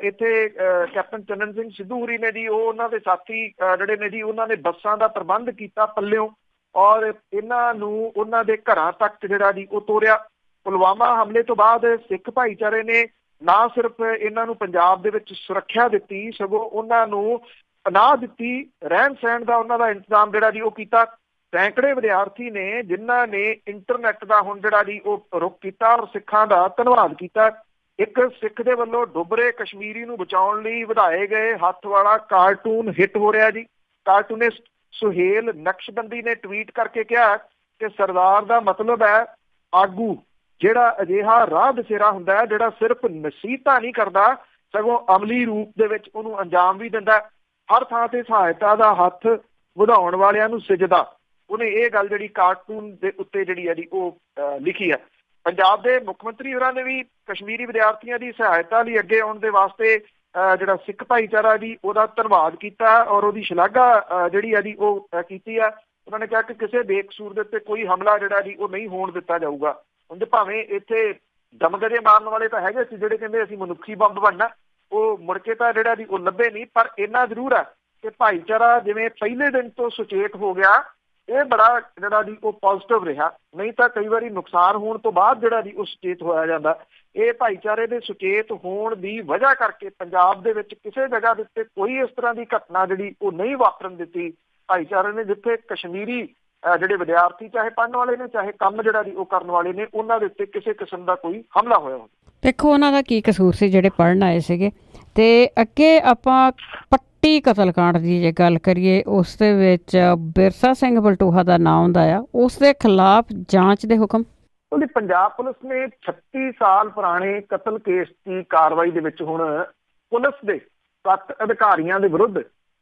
ਇੱਥੇ ਕੈਪਟਨ ਚੰਨਨ ਸਿੰਘ ਸਿੱਧੂ ਹੋਰੀ ਨੇ ਜੀ ਉਹ ਉਹਨਾਂ ਦੇ ਸਾਥੀ ਜਿਹੜੇ ਨੇ ਜੀ ਉਹਨਾਂ ਨੇ ਬੱਸਾਂ ਦਾ ਪ੍ਰਬੰਧ ਕੀਤਾ ਪੱਲਿਓਂ ਔਰ ਇਹਨਾਂ ਨੂੰ ਉਹਨਾਂ ਦੇ ਘਰਾਂ ਤੱਕ ਜਿਹੜਾ ਜੀ ਉਹ ਤੋਰਿਆ। ਪੁਲਵਾਮਾ ਹਮਲੇ ਤੋਂ ਬਾਅਦ ਸਿੱਖ ਭਾਈਚਾਰੇ ਨੇ ਨਾ ਸਿਰਫ ਇਹਨਾਂ ਨੂੰ ਪੰਜਾਬ ਦੇ ਵਿੱਚ ਸੁਰੱਖਿਆ ਦਿੱਤੀ ਸਗੋਂ ਉਹਨਾਂ ਨੂੰ ਪਨਾਹ ਦਿੱਤੀ। ਰਹਿਣ ਸਹਿਣ ਦਾ ਉਹਨਾਂ ਦਾ ਇੰਤਜ਼ਾਮ ਜਿਹੜਾ ਜੀ ਉਹ ਕੀਤਾ। ਸੈਂਕੜੇ ਵਿਦਿਆਰਥੀ ਨੇ ਜਿਨ੍ਹਾਂ ਨੇ ਇੰਟਰਨੈਟ ਦਾ ਹੁਣ ਜਿਹੜਾ ਜੀ ਉਹ ਰੁੱਖ ਕੀਤਾ ਔਰ ਸਿੱਖਾਂ ਦਾ ਧੰਨਵਾਦ ਕੀਤਾ। ਇੱਕ ਸਿੱਖ ਦੇ ਵੱਲੋਂ ਡੁੱਬ ਰਹੇ ਕਸ਼ਮੀਰੀ ਨੂੰ ਬਚਾਉਣ ਲਈ ਵਧਾਏ ਗਏ ਹੱਥ ਵਾਲਾ ਕਾਰਟੂਨ ਹਿੱਟ ਹੋ ਰਿਹਾ ਜੀ। ਕਾਰਟੂਨਿਸਟ ਸੁਹੇਲ ਨਕਸ਼ਬੰਦੀ ਨੇ ਟਵੀਟ ਕਰਕੇ ਕਿਹਾ ਕਿ ਸਰਦਾਰ ਦਾ ਮਤਲਬ ਹੈ ਆਗੂ, ਜਿਹੜਾ ਅਜਿਹਾ ਰਾਹ ਦਸੇਰਾ ਹੁੰਦਾ ਹੈ ਜਿਹੜਾ ਸਿਰਫ ਨਸੀਹਤਾਂ ਨਹੀਂ ਕਰਦਾ ਸਗੋਂ ਅਮਲੀ ਰੂਪ ਦੇ ਵਿੱਚ ਉਹਨੂੰ ਅੰਜਾਮ ਵੀ ਦਿੰਦਾ। ਹਰ ਥਾਂ ਤੇ ਸਹਾਇਤਾ ਦਾ ਹੱਥ ਵਧਾਉਣ ਵਾਲਿਆਂ ਨੂੰ ਸਿਜਦਾ। ਉਹਨੇ ਇਹ ਗੱਲ ਜਿਹੜੀ ਕਾਰਟੂਨ ਦੇ ਉੱਤੇ ਜਿਹੜੀ ਹੈ ਜੀ ਉਹ ਲਿਖੀ ਹੈ। ਪੰਜਾਬ ਦੇ ਮੁੱਖ ਮੰਤਰੀ ਹੋਰਾਂ ਨੇ ਵੀ ਕਸ਼ਮੀਰੀ ਵਿਦਿਆਰਥੀਆਂ ਦੀ ਸਹਾਇਤਾ ਲਈ ਅੱਗੇ ਆਉਣ ਦੇ ਵਾਸਤੇ ਜਿਹੜਾ ਸਿੱਖ ਭਾਈਚਾਰਾ ਜੀ ਉਹਦਾ ਧੰਨਵਾਦ ਕੀਤਾ ਔਰ ਉਹਦੀ ਸ਼ਲਾਘਾ ਜਿਹੜੀ ਹੈ ਜੀ ਉਹ ਕੀਤੀ ਆ। ਉਹਨਾਂ ਨੇ ਕਿਹਾ ਕਿ ਕਿਸੇ ਬੇਕਸੂਰ ਦੇ ਉੱਤੇ ਕੋਈ ਹਮਲਾ ਜਿਹੜਾ ਜੀ ਉਹ ਨਹੀਂ ਹੋਣ ਦਿੱਤਾ ਜਾਊਗਾ। ਉਹਦੇ ਭਾਵੇਂ ਇੱਥੇ ਦਮਗਜੇ ਮਾਰਨ ਵਾਲੇ ਤਾਂ ਹੈਗੇ ਸੀ ਜਿਹੜੇ ਕਹਿੰਦੇ ਅਸੀਂ ਮਨੁੱਖੀ ਬੰਬ ਬਣਨਾ, ਉਹ ਮੁੜ ਕੇ ਤਾਂ ਜਿਹੜਾ ਜੀ ਉਹ ਲੱਭੇ ਨਹੀਂ। ਪਰ ਇੰਨਾ ਜ਼ਰੂਰ ਹੈ ਕਿ ਭਾਈਚਾਰਾ ਜਿਵੇਂ ਪਹਿਲੇ ਦਿਨ ਤੋਂ ਸੁਚੇਤ ਹੋ ਗਿਆ ਇਹ ਬੜਾ ਜਿਹੜਾ ਜੀ ਉਹ ਪੋਜ਼ਿਟਿਵ ਰਿਹਾ। ਨਹੀਂ ਤਾਂ ਕਈ ਵਾਰੀ ਨੁਕਸਾਨ ਹੋਣ ਤੋਂ ਬਾਅਦ ਜਿਹੜਾ ਜੀ ਉਹ ਸੁਚੇਤ ਹੋਇਆ ਜਾਂਦਾ। ਇਹ ਭਾਈਚਾਰੇ ਦੇ ਸੁਚੇਤ ਹੋਣ ਦੀ ਵਜ੍ਹਾ ਕਰਕੇ ਪੰਜਾਬ ਦੇ ਵਿੱਚ ਕਿਸੇ ਜਗ੍ਹਾ ਦੇ ਉੱਤੇ ਕੋਈ ਇਸ ਤਰ੍ਹਾਂ ਦੀ ਘਟਨਾ ਜਿਹੜੀ ਉਹ ਨਹੀਂ ਵਾਪਰਨ ਦਿੱਤੀ ਭਾਈਚਾਰੇ ਨੇ, ਜਿੱਥੇ ਕਸ਼ਮੀਰੀ ਜਿਹੜੇ ਵਿਦਿਆਰਥੀ ਚਾਹੇ ਪੜ੍ਹਨ ਵਾਲੇ ਨੇ ਚਾਹੇ ਕੰਮ ਜਿਹੜਾ ਜੀ ਉਹ ਕਰਨ ਵਾਲੇ ਨੇ, ਉਹਨਾਂ ਦੇ ਉੱਤੇ ਕਿਸੇ ਕਿਸਮ ਦਾ ਕੋਈ ਹਮਲਾ ਹੋਇਆ ਹੋਵੇ। ਦੇਖੋ ਉਹਨਾਂ ਦਾ ਕੀ ਕਸੂਰ ਸੀ ਜਿਹੜੇ ਪੜ੍ਹਨ ਆਏ ਸੀਗੇ। ਤੇ ਅੱਗੇ ਆਪਾਂ ਪੱਟੀ ਕਤਲਕਾਂਡ ਦੀ ਜੇ ਗੱਲ ਕਰੀਏ, ਉਸ ਦੇ ਵਿੱਚ ਬਿਰਸਾ ਸਿੰਘ ਬਲਟੋਹਾ ਦਾ ਨਾਂ ਆਉਂਦਾ ਆ, ਉਸ ਦੇ ਖਿਲਾਫ ਜਾਂਚ ਦੇ ਹੁਕਮ। ਉਹਦੀ ਪੰਜਾਬ ਪੁਲਿਸ ਨੇ 36 ਸਾਲ ਪੁਰਾਣੇ ਕਤਲ ਕੇਸ ਦੀ ਕਾਰਵਾਈ ਦੇ ਵਿੱਚ ਹੁਣ ਪੁਲਿਸ ਦੇ 7 ਅਧਿਕਾਰੀਆਂ ਦੇ ਵਿਰੁੱਧ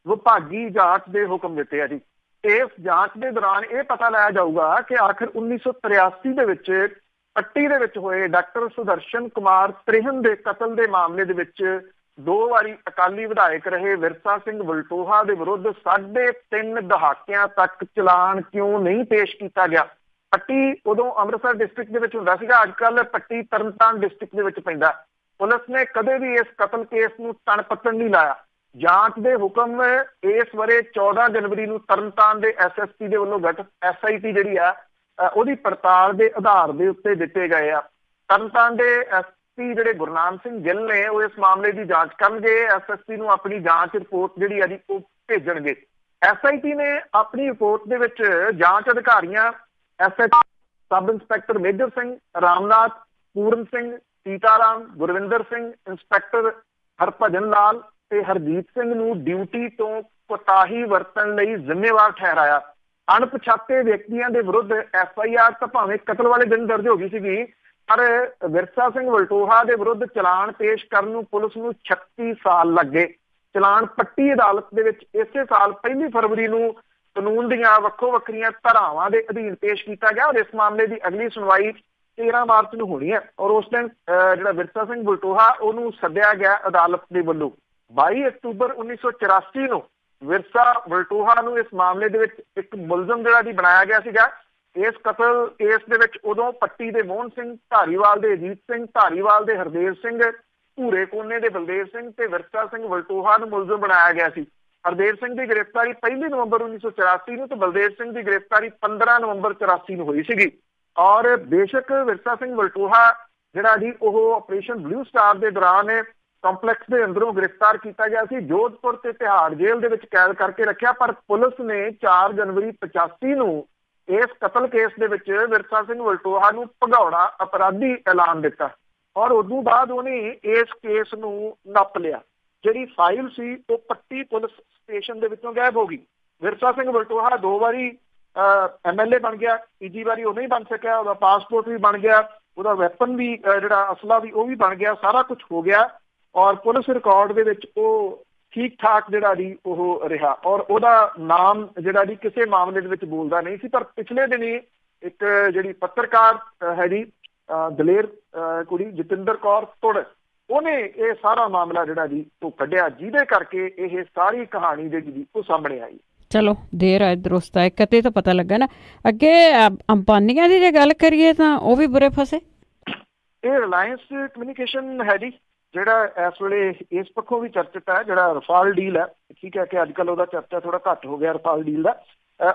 ਵਿਭਾਗੀ ਜਾਂਚ ਦੇ ਹੁਕਮ ਦਿੱਤੇ ਆ ਜੀ। ਇਸ ਜਾਂਚ ਦੇ ਦੌਰਾਨ ਇਹ ਪਤਾ ਲਾਇਆ ਜਾਊਗਾ ਕਿ ਆਖਿਰ 1983 ਦੇ ਵਿੱਚ ਪੱਟੀ ਦੇ ਵਿੱਚ ਹੋਏ ਡਾਕਟਰ ਸੁਦਰਸ਼ਨ ਕੁਮਾਰ ਤ੍ਰਿਹਨ ਦੇ ਕਤਲ ਦੇ ਮਾਮਲੇ ਦੇ ਵਿੱਚ 2 ਵਾਰੀ ਅਕਾਲੀ ਵਿਧਾਇਕ ਰਹੇ ਵਿਰਸਾ ਸਿੰਘ ਬਲਟੋਹਾ ਦੇ ਵਿਰੁੱਧ 3.5 ਦਹਾਕਿਆਂ ਤੱਕ ਚਲਾਨ ਕਿਉਂ ਨਹੀਂ ਪੇਸ਼ ਕੀਤਾ ਗਿਆ। ਪੱਟੀ ਉਦੋਂ ਅੰਮ੍ਰਿਤਸਰ ਡਿਸਟ੍ਰਿਕਟ ਦੇ ਵਿੱਚ ਹੁੰਦਾ ਸੀਗਾ, ਅੱਜ ਕੱਲ੍ਹ ਪੱਟੀ ਤਰਨਤਾਰਨ ਡਿਸਟ੍ਰਿਕਟ ਦੇ ਵਿੱਚ ਪੈਂਦਾ। ਪੁਲਿਸ ਨੇ ਕਦੇ ਵੀ ਇਸ ਕਤਲ ਕੇਸ ਨੂੰ ਤਣ ਪੱਤਣ ਨਹੀਂ ਲਾਇਆ। ਜਾਂਚ ਦੇ ਹੁਕਮ ਇਸ ਵਰੇ 14 ਜਨਵਰੀ ਨੂੰ ਤਰਨਤਾਰਨ ਦੇ SSP ਦੇ ਵੱਲੋਂ ਗਠਿਤ SIT ਜਿਹੜੀ ਆ ਉਹਦੀ ਪੜਤਾਲ ਦੇ ਆਧਾਰ ਦੇ ਉੱਤੇ ਦਿੱਤੇ ਗਏ ਆ। ਤਰਨਤਾਰਨ ਦੇ SP ਜਿਹੜੇ ਗੁਰਨਾਮ ਸਿੰਘ ਗਿੱਲ ਨੇ ਉਹ ਇਸ ਮਾਮਲੇ ਦੀ ਜਾਂਚ ਕਰਨਗੇ। SSP ਨੂੰ ਆਪਣੀ ਜਾਂਚ ਰਿਪੋਰਟ ਜਿਹੜੀ ਆ ਜੀ ਉਹ ਭੇਜਣਗੇ। SIT ਨੇ ਆਪਣੀ ਰਿਪੋਰਟ ਦੇ ਵਿੱਚ ਜਾਂਚ ਅਧਿਕਾਰੀਆਂ SH sub inspector Major Singh, Ramnath, Puran Singh, Sitaram, Gurvinder Singh, inspector Harbhajan Lal ਤੇ ਹਰਜੀਤ ਸਿੰਘ ਨੂੰ ਡਿਊਟੀ ਤੋਂ ਕੋਤਾਹੀ ਵਰਤਣ ਲਈ ਜ਼ਿੰਮੇਵਾਰ ਠਹਿਰਾਇਆ। ਅਣਪਛਾਤੇ ਵਿਅਕਤੀਆਂ ਦੇ ਵਿਰੁੱਧ FIR ਤਾਂ ਭਾਵੇਂ ਕਤਲ ਵਾਲੇ ਦਿਨ ਦਰਜ ਹੋ ਗਈ ਸੀਗੀ, ਪਰ ਵਿਰਸਾ ਸਿੰਘ ਬਲਟੋਹਾ ਦੇ ਵਿਰੁੱਧ ਚਲਾਨ ਪੇਸ਼ ਕਰਨ ਨੂੰ ਪੁਲਿਸ ਨੂੰ 36 ਸਾਲ ਲੱਗੇ। ਚਲਾਨ ਪੱਟੀ ਅਦਾਲਤ ਦੇ ਵਿੱਚ ਇਸੇ ਸਾਲ 1 ਫਰਵਰੀ ਨੂੰ ਕਾਨੂੰਨ ਦੀਆਂ ਵੱਖੋ ਵੱਖਰੀਆਂ ਧਾਰਾਵਾਂ ਦੇ ਅਧੀਨ ਪੇਸ਼ ਕੀਤਾ ਗਿਆ ਔਰ ਇਸ ਮਾਮਲੇ ਦੀ ਅਗਲੀ ਸੁਣਵਾਈ 13 ਮਾਰਚ ਨੂੰ ਹੋਣੀ ਹੈ। ਔਰ ਉਸ ਦਿਨ ਜਿਹੜਾ ਵਿਰਸਾ ਸਿੰਘ ਬਲਟੋਹਾ ਉਹਨੂੰ ਸੱਦਿਆ ਗਿਆ ਅਦਾਲਤ ਦੇ ਵੱਲੋਂ। 22 ਅਕਤੂਬਰ 1984 ਨੂੰ ਵਿਰਸਾ ਬਲਟੋਹਾ ਨੂੰ ਇਸ ਮਾਮਲੇ ਦੇ ਵਿੱਚ ਇੱਕ ਮੁਲਜ਼ਮ ਜਿਹੜਾ ਜੀ ਬਣਾਇਆ ਗਿਆ ਸੀਗਾ। ਇਸ ਕਤਲ ਕੇਸ ਦੇ ਵਿੱਚ ਉਦੋਂ ਪੱਟੀ ਦੇ ਮੋਹਨ ਸਿੰਘ, ਧਾਰੀਵਾਲ ਦੇ ਅਜੀਤ ਸਿੰਘ, ਧਾਰੀਵਾਲ ਦੇ ਹਰਦੇਵ ਸਿੰਘ, ਭੂਰੇ ਕੋਨੇ ਦੇ ਬਲਦੇਵ ਸਿੰਘ ਤੇ ਵਿਰਸਾ ਸਿੰਘ ਬਲਟੋਹਾ ਨੂੰ ਮੁਲਜ਼ਮ ਬਣਾਇਆ ਗਿਆ ਸੀ। ਹਰਦੇਵ ਸਿੰਘ ਦੀ ਗ੍ਰਿਫਤਾਰੀ 1 ਨਵੰਬਰ 1984 ਨੂੰ ਤੇ ਬਲਦੇਵ ਸਿੰਘ ਦੀ ਗ੍ਰਿਫਤਾਰੀ 15 ਨਵੰਬਰ 84 ਨੂੰ ਹੋਈ ਸੀਗੀ। ਔਰ ਬੇਸ਼ੱਕ ਵਿਰਸਾ ਸਿੰਘ ਬਲਟੋਹਾ ਜਿਹੜਾ ਜੀ ਉਹ ਆਪਰੇਸ਼ਨ ਬਲੂ ਸਟਾਰ ਦੇ ਦੌਰਾਨ ਕੰਪਲੈਕਸ ਦੇ ਅੰਦਰੋਂ ਗ੍ਰਿਫਤਾਰ ਕੀਤਾ ਗਿਆ ਸੀ, ਜੋਧਪੁਰ ਤੇ ਤਿਹਾੜ ਜੇਲ੍ਹ ਦੇ ਵਿੱਚ ਕੈਦ ਕਰਕੇ ਰੱਖਿਆ। ਪਰ ਪੁਲਿਸ ਨੇ 4 ਜਨਵਰੀ 85 ਨੂੰ ਇਸ ਕਤਲ ਕੇਸ ਦੇ ਵਿੱਚ ਵਿਰਸਾ ਸਿੰਘ ਬਲਟੋਹਾ ਨੂੰ ਭਗੌੜਾ ਅਪਰਾਧੀ ਐਲਾਨ ਦਿੱਤਾ ਔਰ ਉਦੋਂ ਬਾਅਦ ਉਹਨੇ ਇਸ ਕੇਸ ਨੂੰ ਨੱਪ ਲਿਆ। ਜਿਹੜੀ ਫਾਈਲ ਸੀ ਉਹ ਪੱਟੀ ਪੁਲਿਸ ਸਟੇਸ਼ਨ ਦੇ ਵਿੱਚੋਂ ਗਾਇਬ ਹੋ ਗਈ। ਵਿਰਸਾ ਸਿੰਘ ਬਲਟੋਹਾ 2 ਵਾਰੀ MLA ਬਣ ਗਿਆ, ਤੀਜੀ ਵਾਰੀ ਉਹ ਨਹੀਂ ਬਣ ਸਕਿਆ। ਉਹਦਾ ਪਾਸਪੋਰਟ ਵੀ ਬਣ ਗਿਆ, ਉਹਦਾ ਵੈਪਨ ਵੀ ਜਿਹੜਾ ਅਸਲਾ ਵੀ ਉਹ ਵੀ ਬਣ ਗਿਆ, ਸਾਰਾ ਕੁਝ ਹੋ ਗਿਆ ਔਰ ਪੁਲਿਸ ਰਿਕਾਰਡ ਦੇ ਵਿੱਚ ਉਹ ਠੀਕ ਠਾਕ ਜਿਹੜਾ ਜੀ ਉਹ ਰਿਹਾ ਔਰ ਉਹਦਾ ਨਾਮ ਜਿਹੜਾ ਜੀ ਕਿਸੇ ਮਾਮਲੇ ਦੇ ਵਿੱਚ ਬੋਲਦਾ ਨਹੀਂ ਸੀ। ਪਰ ਪਿਛਲੇ ਦਿਨੀ ਇੱਕ ਜਿਹੜੀ ਪੱਤਰਕਾਰ ਹੈ ਜੀ ਦਲੇਰ ਕੁੜੀ ਜਤਿੰਦਰ ਕੌਰ ਤੁੜ, ਉਹਨੇ ਇਹ ਸਾਰਾ ਮਾਮਲਾ ਜਿਹੜਾ ਜੀ ਉਹ ਕੱਢਿਆ, ਜਿਹਦੇ ਕਰਕੇ ਇਹ ਸਾਰੀ ਕਹਾਣੀ ਜਿਹੜੀ ਉਹ ਸਾਹਮਣੇ ਆਈ। ਚਲੋ ਦੇਰ ਆਏ ਦਰੁਸਤ ਆਏ, ਕਦੇ ਤਾਂ ਪਤਾ ਲੱਗਾ ਨਾ। ਅੱਗੇ ਅੰਬਾਨੀਆਂ ਦੀ ਜੇ ਗੱਲ ਕਰੀਏ ਤਾਂ ਉਹ ਵੀ ਬੁਰੇ ਫਸੇ। ਇਹ ਰਿਲਾਇੰਸ ਕਮਿਊਨੀਕੇਸ਼ਨ ਹੈ ਜੀ ਜਿਹੜਾ ਇਸ ਵੇਲੇ ਇਸ ਪੱਖੋਂ ਵੀ ਚਰਚਿਤ ਹੈ। ਜਿਹੜਾ ਰਫਾਲ ਡੀਲ ਹੈ, ਠੀਕ ਹੈ ਕਿ ਅੱਜ ਕੱਲ੍ਹ ਉਹਦਾ ਚਰਚਾ ਥੋੜਾ ਘੱਟ ਹੋ ਗਿਆ ਰਫਾਲ ਡੀਲ ਦਾ।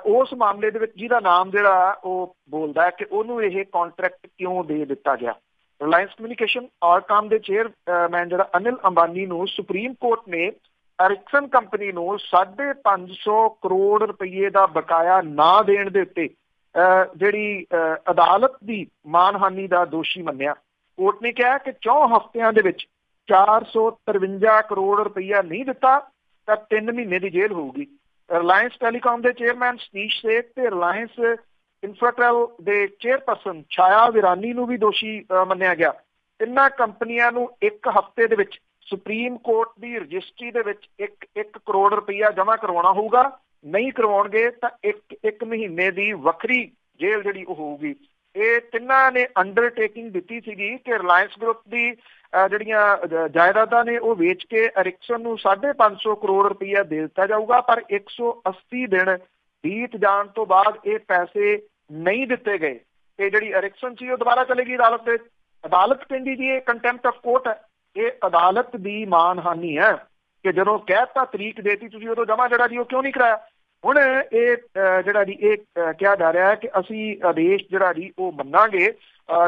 ਉਸ ਮਾਮਲੇ ਦੇ ਵਿੱਚ ਜਿਹਦਾ ਨਾਮ ਜਿਹੜਾ ਉਹ ਬੋਲਦਾ ਹੈ ਕਿ ਉਹਨੂੰ ਇਹ ਕਾਂਟਰੈਕਟ ਕਿਉਂ ਦੇ ਦਿੱਤਾ ਗਿਆ। ਰਿਲਾਇੰਸ ਕਮਿਊਨੀਕੇਸ਼ਨ ਆਰਕਾਮ ਦੇ ਚੇਅਰਮੈਨ ਜਿਹੜਾ ਅਨਿਲ ਅੰਬਾਨੀ ਨੂੰ ਸੁਪਰੀਮ ਕੋਰਟ ਨੇ ਐਰਿਕਸਨ ਕੰਪਨੀ ਨੂੰ 550 ਕਰੋੜ ਰੁਪਏ ਦਾ ਬਕਾਇਆ ਨਾ ਦੇਣ ਦੇ ਉੱਤੇ ਜਿਹੜੀ ਅਦਾਲਤ ਦੀ ਮਾਨਹਾਨੀ ਦਾ ਦੋਸ਼ੀ ਮੰਨਿਆ। ਕੋਰਟ ਨੇ ਕਿਹਾ ਕਿ 4 ਹਫ਼ਤਿਆਂ ਦੇ ਵਿੱਚ 453 ਕਰੋੜ ਰੁਪਈਆ ਨਹੀਂ ਦਿੱਤਾ ਤਾਂ 3 ਮਹੀਨੇ ਦੀ ਜੇਲ੍ਹ ਹੋਊਗੀ। ਰਿਲਾਇੰਸ ਟੈਲੀਕਾਮ ਦੇ ਚੇਅਰਮੈਨ ਸਤੀਸ਼ ਸੇਠ ਤੇ ਰਿਲਾਇੰਸ ਇਨਫਰਾਟੈਲ ਦੇ ਚੇਅਰਪਰਸਨ ਛਾਇਆ ਵਿਰਾਨੀ ਨੂੰ ਵੀ ਦੋਸ਼ੀ ਮੰਨਿਆ ਗਿਆ। ਤਿੰਨਾਂ ਕੰਪਨੀਆਂ ਨੂੰ 1 ਹਫ਼ਤੇ ਦੇ ਵਿੱਚ ਸੁਪਰੀਮ ਕੋਰਟ ਦੀ ਰਜਿਸਟਰੀ ਦੇ ਵਿੱਚ 1 ਕਰੋੜ ਰੁਪਈਆ ਜਮ੍ਹਾਂ ਕਰਵਾਉਣਾ ਹੋਊਗਾ। ਨਹੀਂ ਕਰਵਾਉਣਗੇ ਤਾਂ 1 ਮਹੀਨੇ ਦੀ ਵੱਖਰੀ ਜੇਲ੍ਹ ਜਿਹੜੀ ਉਹ ਹੋਊਗੀ। ਇਹ ਤਿੰਨਾਂ ਨੇ ਅੰਡਰਟੇਕਿੰਗ ਦਿੱਤੀ ਸੀਗੀ ਕਿ ਰਿਲਾਇੰਸ ਗਰੁੱਪ ਦੀ ਜਿਹੜੀਆਂ ਜਾਇਦਾਦਾਂ ਨੇ ਉਹ ਵੇਚ ਕੇ ਐਰਿਕਸਨ ਨੂੰ 550 ਕਰੋੜ ਰੁਪਈਆ ਦੇ ਦਿੱਤਾ ਜਾਊਗਾ। ਪਰ 180 ਦਿਨ ਬੀਤ ਜਾਣ ਤੋਂ ਬਾਅਦ ਇਹ ਪੈਸੇ ਨਹੀਂ ਦਿੱਤੇ ਗਏ ਤੇ ਜਿਹੜੀ ਐਰਿਕਸਨ ਸੀ ਉਹ ਦੁਬਾਰਾ ਚਲੇਗੀ ਅਦਾਲਤ ਦੇ। ਅਦਾਲਤ ਕਹਿੰਦੀ ਜੀ ਇਹ ਕੰਟੈਂਪਟ ਆਫ ਕੋਰਟ ਹੈ। ਇਹ ਅਦਾਲਤ ਦੀ ਮਾਨਹਾਨੀ ਹੈ ਕਿ ਜਦੋਂ ਕਹਿਤਾ ਤਰੀਕ ਦੇਤੀ ਤੁਸੀਂ ਉਦੋਂ ਜਮ੍ਹਾਂ ਜਿਹੜਾ ਜੀ ਉਹ ਕਿਉਂ ਨਹੀਂ ਕਰਾਇਆ। ਹੁਣ ਇਹ ਜਿਹੜਾ ਜੀ ਇਹ ਕਿਹਾ ਜਾ ਰਿਹਾ ਹੈ ਕਿ ਅਸੀਂ ਆਦੇਸ਼ ਜਿਹੜਾ ਜੀ ਉਹ ਮੰਨਾਂਗੇ।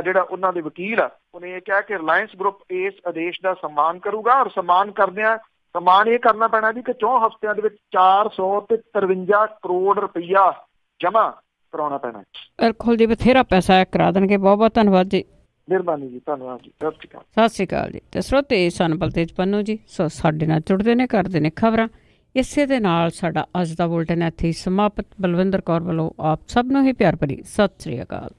ਜਿਹੜਾ ਉਹਨਾਂ ਦੇ ਵਕੀਲ ਆ ਉਹਨੇ ਇਹ ਕਿਹਾ ਕਿ ਰਿਲਾਇੰਸ ਗਰੁੱਪ ਇਸ ਆਦੇਸ਼ ਦਾ ਸਨਮਾਨ ਕਰੂਗਾ ਔਰ ਸਨਮਾਨ ਕਰਦਿਆਂ ਸਨਮਾਨ ਇਹ ਕਰਨਾ ਪੈਣਾ ਜੀ ਕਿ 4 ਹਫ਼ਤਿਆਂ ਦੇ ਵਿੱਚ 453 ਕਰੋੜ ਰੁਪਈਆ ਜਮ੍ਹਾਂ ਕਰਾਉਣਾ ਪੈਣਾ। ਬਿਲਕੁਲ ਜੀ, ਬਥੇਰਾ ਪੈਸਾ ਕਰਾ ਦੇਣਗੇ। ਬਹੁਤ ਬਹੁਤ ਧੰਨਵਾਦ ਜੀ। ਮਿਹਰਬਾਨੀ ਜੀ, ਧੰਨਵਾਦ ਜੀ, ਸਤਿ ਸ਼੍ਰੀ ਅਕਾਲ। ਸਤਿ ਸ਼੍ਰੀ ਅਕਾਲ ਜੀ। ਤੇ ਸਰੋਤੇ ਸਨ ਬਲਤੇਜ ਪੰਨੂ ਜੀ, ਸੋ ਸਾਡੇ ਨਾਲ ਜੁੜਦੇ ਨੇ, ਕਰਦੇ ਨੇ ਖਬਰਾਂ। ਇਸੇ ਦੇ ਨਾਲ ਸਾਡਾ ਅੱਜ ਦਾ ਬੁਲਟਨ ਇੱਥੇ ਹੀ ਸਮਾਪਤ। ਬਲਵਿੰਦਰ ਕੌਰ ਵੱਲੋਂ ਆਪ ਸਭ ਨੂੰ ਹੀ ਪਿਆਰ ਭਰੀ ਸਤਿ ਸ਼੍ਰੀ ਅਕਾਲ।